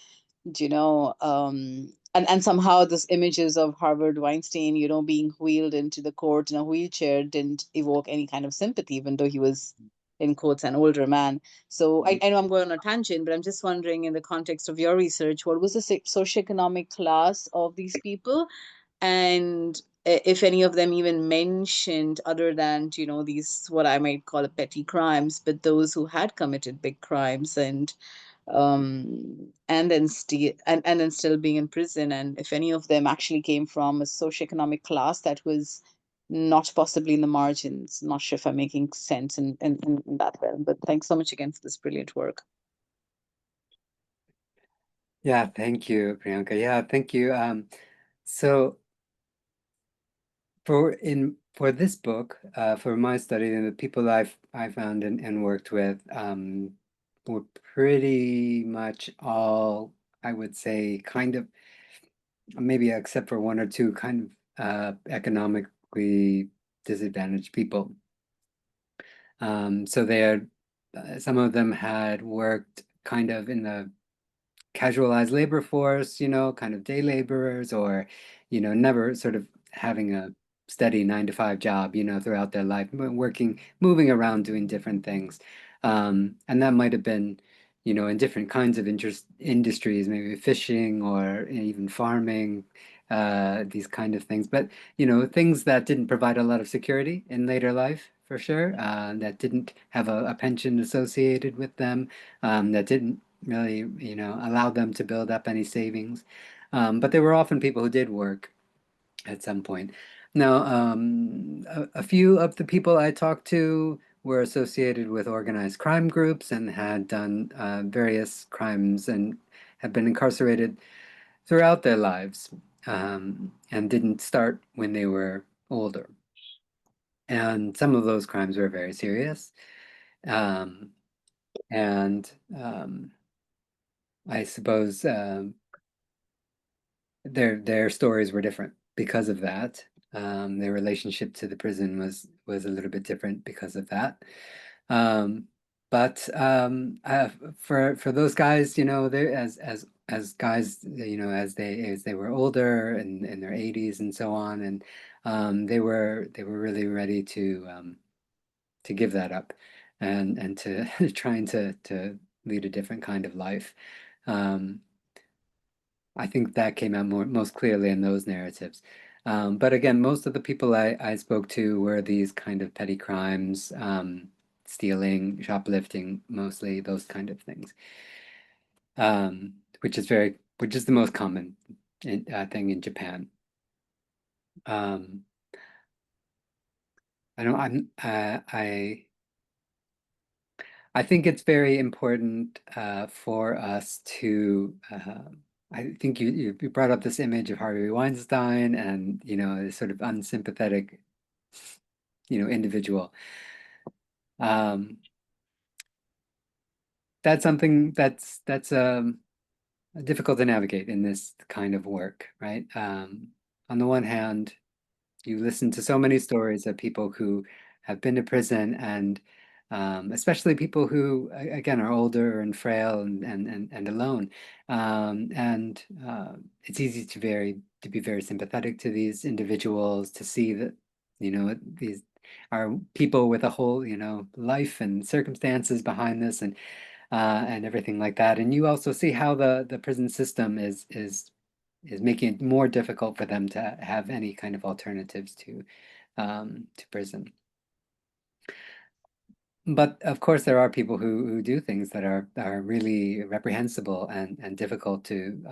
and somehow those images of Harvard Weinstein, being wheeled into the court in a wheelchair didn't evoke any kind of sympathy, even though he was, in quotes, an older man. So I know I'm going on a tangent, but I'm just wondering, in the context of your research, what was the socioeconomic class of these people? And if any of them even mentioned, other than, these, what I might call petty crimes, but those who had committed big crimes, and and then still being in prison, and if any of them actually came from a socioeconomic class that was not possibly in the margins. Not sure if I'm making sense in that realm, but thanks so much again for this brilliant work. Yeah, thank you, Priyanka. Yeah, thank you. So for this book, for my study, and the people I found and worked with, were pretty much all, I would say, kind of, maybe except for one or two, kind of economically disadvantaged people. So they had, some of them had worked kind of in the casualized labor force, kind of day laborers, or, never sort of having a steady 9-to-5 job, throughout their life, working, moving around, doing different things. And that might have been, in different kinds of industries, maybe fishing or even farming, these kind of things. But, things that didn't provide a lot of security in later life, for sure, that didn't have a pension associated with them, that didn't really, allow them to build up any savings. But there were often people who did work at some point. Now, a few of the people I talked to were associated with organized crime groups and had done various crimes and had been incarcerated throughout their lives, and didn't start when they were older. And some of those crimes were very serious. And I suppose their stories were different because of that. Their relationship to the prison was a little bit different because of that. But for those guys, they as guys, as they were older and in their 80s and so on, and they were really ready to give that up and to trying to lead a different kind of life. I think that came out most clearly in those narratives. But again, most of the people I spoke to were these kind of petty crimes, stealing, shoplifting, mostly those kind of things, which is the most common thing in Japan. I think it's very important for us to. I think you brought up this image of Harvey Weinstein and this sort of unsympathetic, individual. That's something that's difficult to navigate in this kind of work, right? On the one hand, you listen to so many stories of people who have been to prison, and especially people who, again, are older and frail and alone. And it's easy to be very sympathetic to these individuals, to see that, these are people with a whole, life and circumstances behind this, and everything like that. And you also see how the prison system is making it more difficult for them to have any kind of alternatives to prison. But of course, there are people who do things that are really reprehensible and difficult to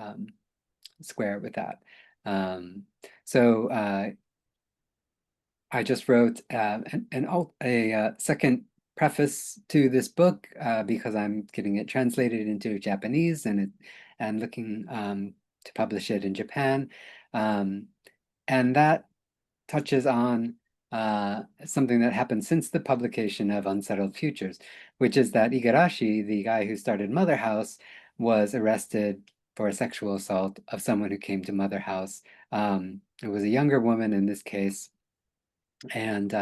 square with that. So I just wrote a second preface to this book because I'm getting it translated into Japanese and looking to publish it in Japan, and that touches on something that happened since the publication of Unsettled Futures, which is that Igarashi, the guy who started Mother House, was arrested for a sexual assault of someone who came to Mother House. It was a younger woman in this case, and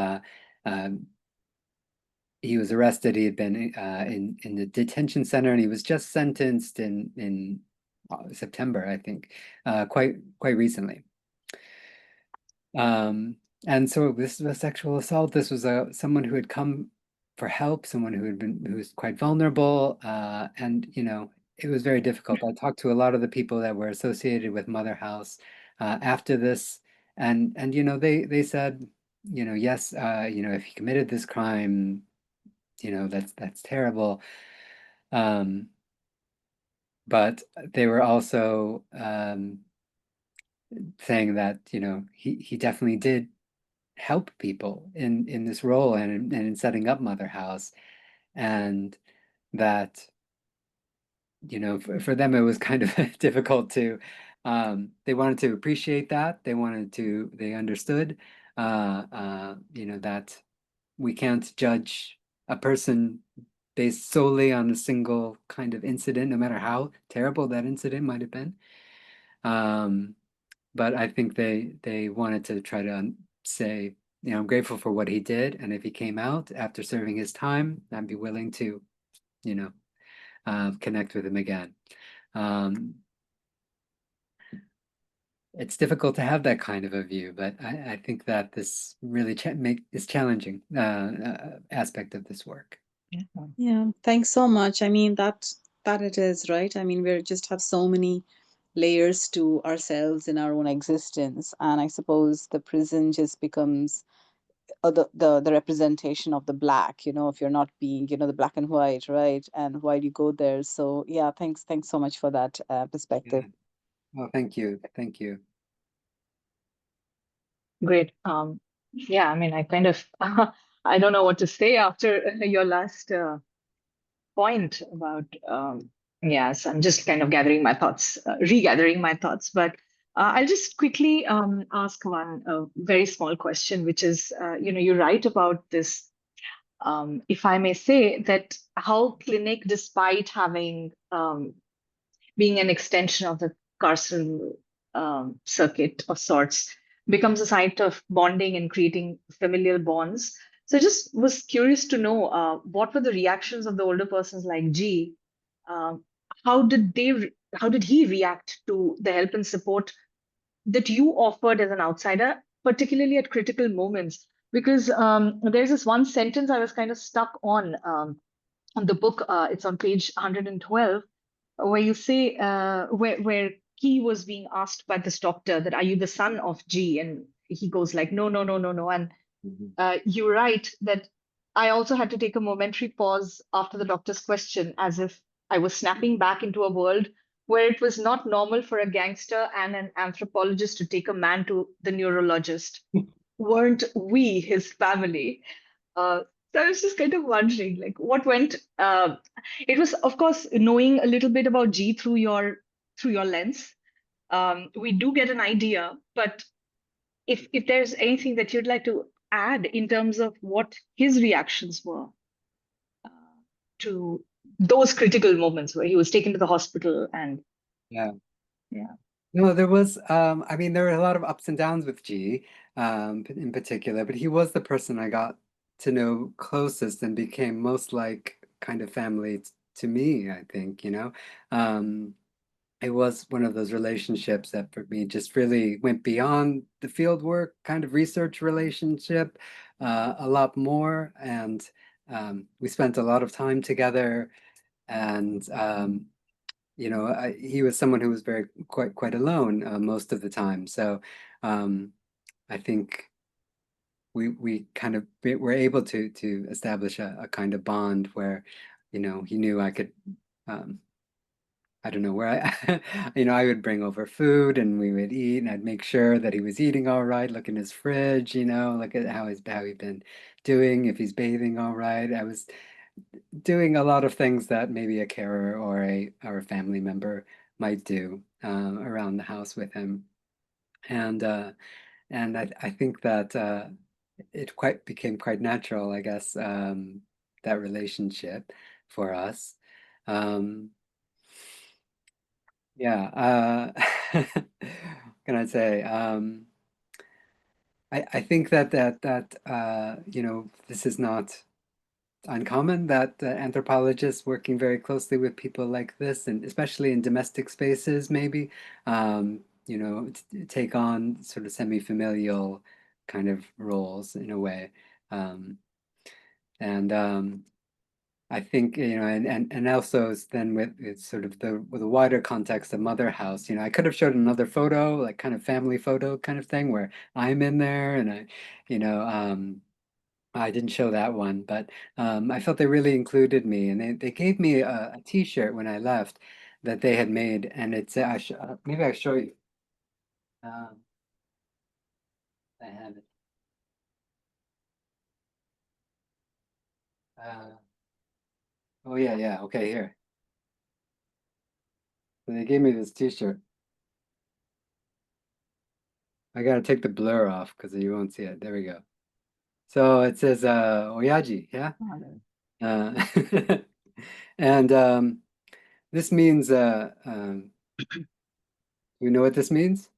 he was arrested. He had been in the detention center, and he was just sentenced in September, I think, quite recently. And so this was a sexual assault. This was someone who had come for help, someone who was quite vulnerable, and it was very difficult. I talked to a lot of the people that were associated with Mother House after this, and they said, yes, if he committed this crime, that's terrible. but they were also saying that, you know, he definitely did help people in this role and in setting up Mother House, and that, you know, for them it was kind of difficult to, they wanted to appreciate that, they understood, you know, that we can't judge a person based solely on a single kind of incident, no matter how terrible that incident might have been. But I think they wanted to try to say, you know, I'm grateful for what he did, and if he came out after serving his time, I'd be willing to, you know, connect with him again. It's difficult to have that kind of a view, but I think that this really is challenging aspect of this work. Yeah, thanks so much. I mean, that it is, right? I mean, we just have so many layers to ourselves in our own existence, and I suppose the prison just becomes the representation of the black, you know, if you're not being, you know, the black and white, right? And why do you go there? So yeah, thanks so much for that perspective. Yeah. Well, thank you. Thank you. Great. Yeah, I mean, I kind of, I don't know what to say after your last point about, yes, I'm just kind of gathering my thoughts, regathering my thoughts. But I'll just quickly ask one very small question, which is, you know, you write about this, if I may say, that how clinic, despite having being an extension of the carceral circuit of sorts, becomes a site of bonding and creating familial bonds. So I just was curious to know what were the reactions of the older persons like G. Um, how did how did he react to the help and support that you offered as an outsider, particularly at critical moments? Because there's this one sentence I was kind of stuck on the book. It's on page 112, where you say where Key was being asked by this doctor that, are you the son of G? And he goes like, no, no, no, no, no. And you write that I also had to take a momentary pause after the doctor's question, as if I was snapping back into a world where it was not normal for a gangster and an anthropologist to take a man to the neurologist. Weren't we his family? So I was just kind of wondering, like, what went. It was, of course, knowing a little bit about G through your lens. We do get an idea, but if there's anything that you'd like to add in terms of what his reactions were to those critical moments where he was taken to the hospital and Yeah. yeah. No, there was, I mean, there were a lot of ups and downs with G, in particular, but he was the person I got to know closest and became most like kind of family to me, I think, you know. It was one of those relationships that for me just really went beyond the field work kind of research relationship, a lot more. And we spent a lot of time together, and you know, he was someone who was very quite alone most of the time. So I think we kind of were able to establish a kind of bond where, you know, he knew I could, I don't know, where I, you know, I would bring over food and we would eat, and I'd make sure that he was eating all right, look in his fridge, you know, look at how he's been doing, if he's bathing all right. I was doing a lot of things that maybe a carer or a family member might do around the house with him, and I think that it became quite natural, I guess, that relationship for us. Yeah, what can I say? I think that you know, this is not uncommon, that anthropologists working very closely with people like this, and especially in domestic spaces, maybe, you know, take on sort of semi-familial kind of roles in a way. And I think, you know, and also then with sort of with the wider context of Mother House, you know, I could have showed another photo, like kind of family photo kind of thing, where I'm in there, and you know, I didn't show that one, but I felt they really included me, and they gave me a T-shirt when I left that they had made, and it's maybe I'll show you. I have it. Oh yeah, okay, here. So they gave me this T-shirt. I gotta take the blur off because you won't see it. There we go. So it says Oyaji, yeah? Uh, and this means you know what this means?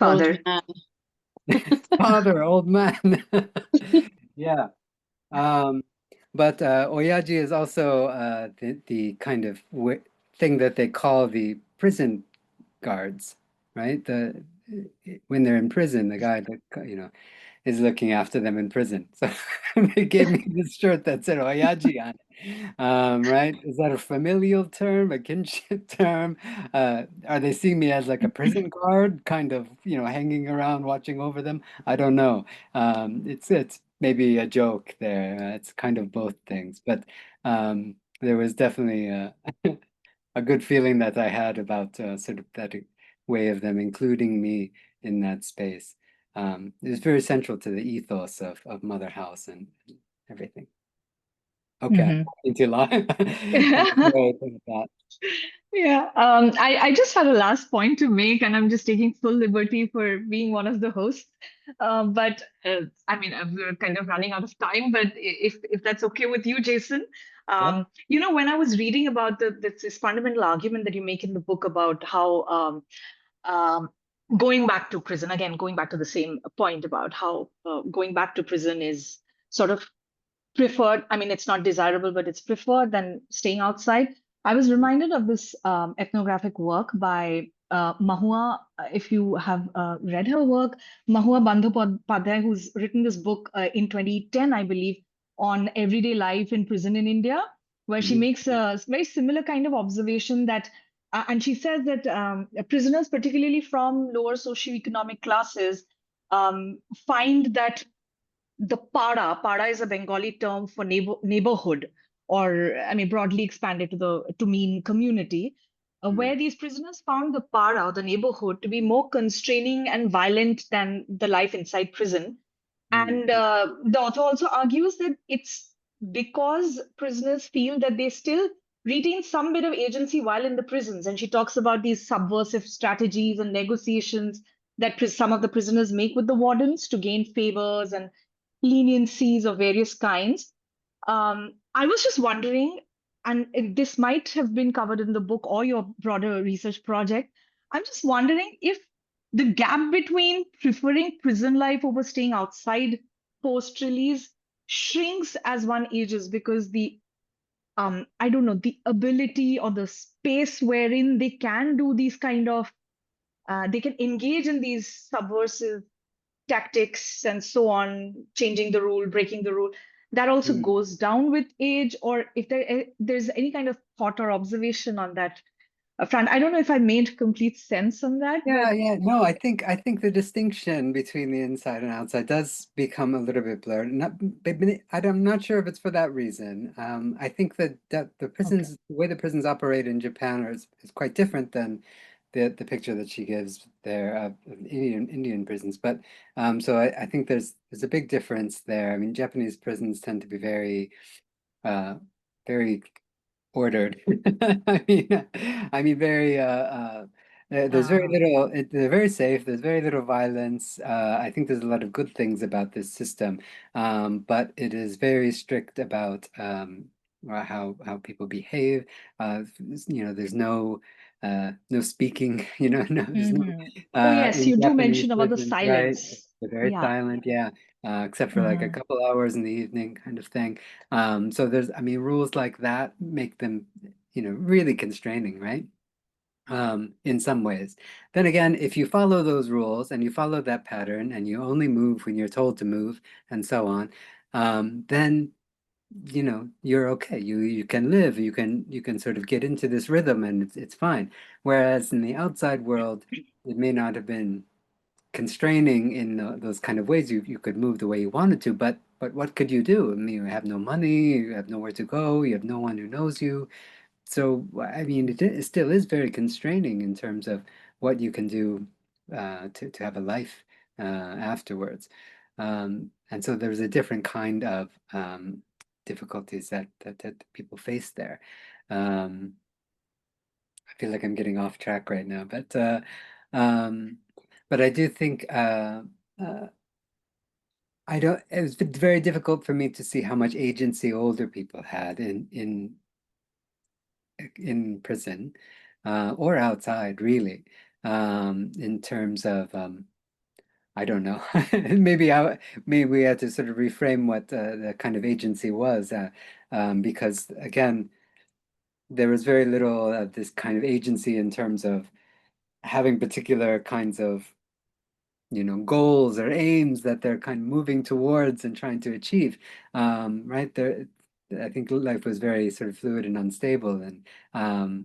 Old Father. man. Father, old man. Yeah. But Oyaji is also the kind of thing that they call the prison guards, right? When they're in prison, the guy that is looking after them in prison. So they gave me this shirt that said Oyaji on it. Right? Is that a familial term, a kinship term? Are they seeing me as like a prison guard, kind of, hanging around watching over them? I don't know. It's maybe a joke there. It's kind of both things, but there was definitely a good feeling that I had about sort of that way of them including me in that space. It's very central to the ethos of Mother House and everything. Okay, I'm talking too long. Sorry about that. Yeah, I just had a last point to make, and I'm just taking full liberty for being one of the hosts. But I mean, we're kind of running out of time. But if that's okay with you, Jason, Yeah. when I was reading about this fundamental argument that you make in the book about how going back to prison, again, going back to the same point about how going back to prison is sort of preferred. I mean, it's not desirable, but it's preferred than staying outside. I was reminded of this ethnographic work by Mahua. If you have read her work, Mahua Bandhopadhyay, who's written this book in 2010, I believe, on everyday life in prison in India, where she Mhm. makes a very similar kind of observation that, and she says that prisoners, particularly from lower socioeconomic classes, find that the para is a Bengali term for neighborhood, or I mean broadly expanded to mean community, where these prisoners found the para, or the neighborhood, to be more constraining and violent than the life inside prison. And the author also argues that it's because prisoners feel that they still retain some bit of agency while in the prisons. And she talks about these subversive strategies and negotiations that some of the prisoners make with the wardens to gain favors and leniencies of various kinds. I was just wondering, and this might have been covered in the book or your broader research project. I'm just wondering if the gap between preferring prison life over staying outside post release shrinks as one ages, because the I don't know, the ability or the space wherein they can do these kind of they can engage in these subversive tactics and so on, changing the rule, breaking the rule, that also goes down with age, or if there's any kind of thought or observation on that front. I don't know if I made complete sense on that, but Yeah. No, I think the distinction between the inside and outside does become a little bit blurred. I'm not sure if it's for that reason. I think that the okay. way the prisons operate in Japan is quite different than the picture that she gives there of Indian prisons. But so I think there's a big difference there. I mean, Japanese prisons tend to be uh, very ordered. I mean, very. There's very Uh, little. They're very safe. There's very little violence. I think there's a lot of good things about this system, but it is very strict about how people behave. There's no speaking. There's no mhm. Oh, yes, in you do Japanese mention about the prisons, right? silence. They're very Yeah. silent. Yeah. Except for like a Mhm. couple hours in the evening, kind of thing. So I mean, rules like that make them, really constraining, right? In some ways. Then again, if you follow those rules and you follow that pattern and you only move when you're told to move and so on, then you're okay. You can live. You can sort of get into this rhythm and it's fine. Whereas in the outside world, it may not have been constraining in those kind of ways. You could move the way you wanted to, but what could you do? I mean, you have no money, you have nowhere to go, you have no one who knows you. so I mean, it still is very constraining in terms of what you can do to have a life afterwards. And so there's a different kind of difficulties that people face there. I feel like I'm getting off track right now, but I do think I don't. It was very difficult for me to see how much agency older people had in prison or outside, really, in terms of I don't know. Maybe we had to sort of reframe what the kind of agency was, because again, there was very little of this kind of agency in terms of having particular kinds of, you know, goals or aims that they're kind of moving towards and trying to achieve. Right there, I think life was very sort of fluid and unstable and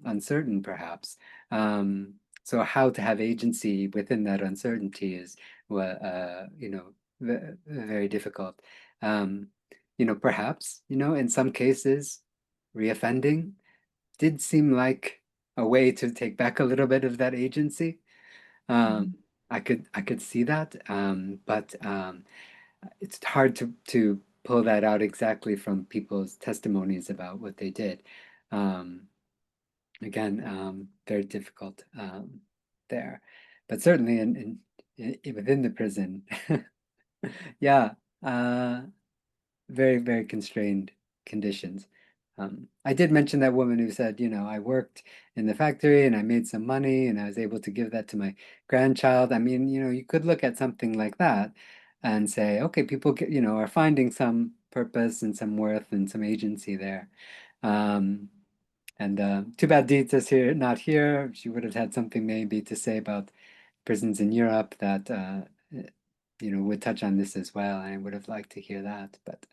uncertain, perhaps. So how to have agency within that uncertainty is, you know, very difficult. You know, perhaps, you know, in some cases, reoffending did seem like a way to take back a little bit of that agency. I could see that, but it's hard to pull that out exactly from people's testimonies about what they did. Again, very difficult there, but certainly in within the prison, yeah, very, very constrained conditions. I did mention that woman who said, you know, I worked in the factory and I made some money and I was able to give that to my grandchild. I mean, you know, you could look at something like that and say, okay, people get, you know, are finding some purpose and some worth and some agency there. And too bad Dita's here, not here. She would have had something maybe to say about prisons in Europe that you know, would touch on this as well. I would have liked to hear that, but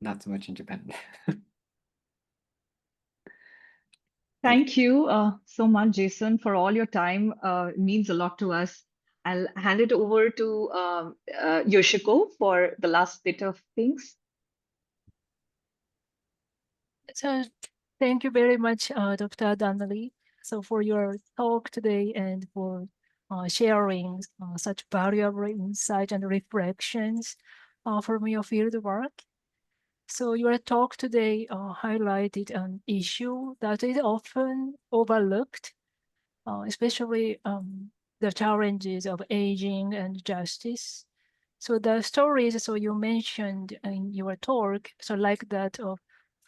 not so much in Japan. Thank you so much, Jason, for all your time. It means a lot to us. I'll hand it over to Yoshiko for the last bit of things. So thank you very much, Dr. Danely, so for your talk today and for sharing such valuable insight and reflections from your field work. So your talk today highlighted an issue that is often overlooked, especially the challenges of aging and justice. So the stories so you mentioned in your talk, so like that of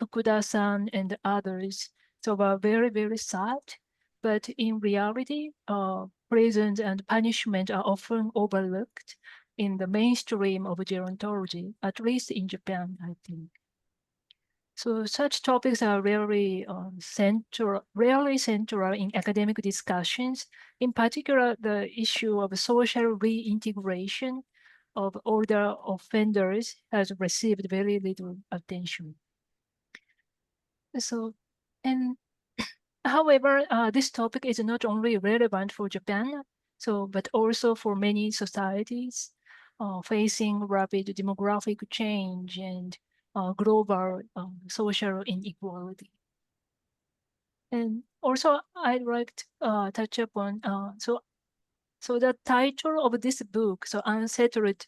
Fukuda-san and others, so are very, very sad. But in reality, prisons and punishment are often overlooked in the mainstream of gerontology, at least in Japan, I think. So such topics are rarely central in academic discussions. In particular, the issue of social reintegration of older offenders has received very little attention. So, and however, this topic is not only relevant for Japan, but also for many societies facing rapid demographic change and global social inequality. And also, I'd like to touch upon so the title of this book, so Unsettled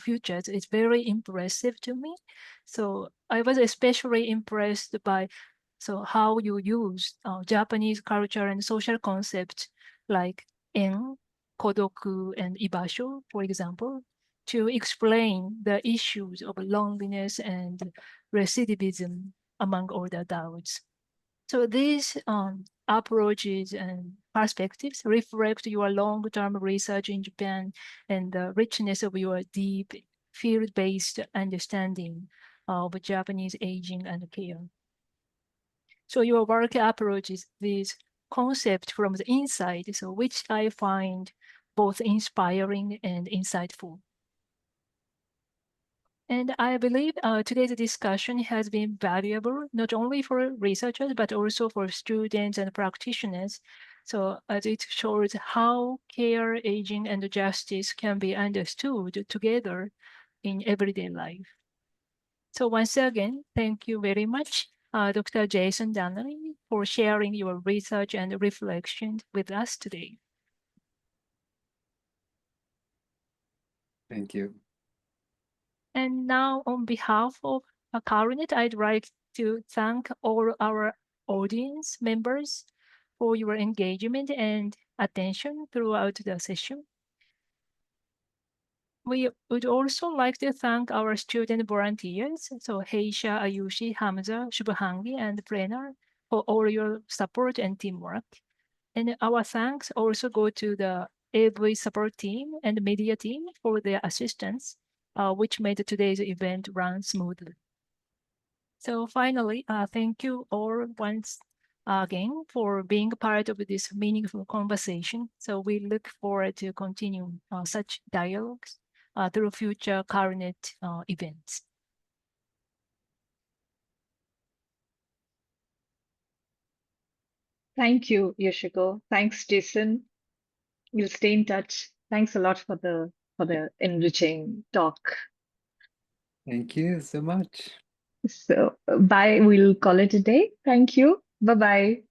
Futures, is very impressive to me. So I was especially impressed by how you use Japanese culture and social concepts like en, kodoku, and ibasho, for example, to explain the issues of loneliness and recidivism among older adults. So these approaches and perspectives reflect your long-term research in Japan and the richness of your deep field-based understanding of Japanese aging and care. So your work approaches this concept from the inside, so which I find both inspiring and insightful. And I believe today's discussion has been valuable, not only for researchers, but also for students and practitioners. So as it shows how care, aging, and justice can be understood together in everyday life. So once again, thank you very much Dr. Jason Danely, for sharing your research and reflection with us today. Thank you. And now, on behalf of CAARNet, I'd like to thank all our audience members for your engagement and attention throughout the session. We would also like to thank our student volunteers, so Heisha, Ayushi, Hamza, Shubhangi, and Prerna, for all your support and teamwork. And our thanks also go to the AV support team and media team for their assistance, which made today's event run smoothly. So finally, thank you all once again for being part of this meaningful conversation. So we look forward to continue such dialogues through future CAARNet events. Thank you, Yoshiko. Thanks, Jason. We'll stay in touch. Thanks a lot for the enriching talk. Thank you so much. So bye. We'll call it a day. Thank you. Bye-bye.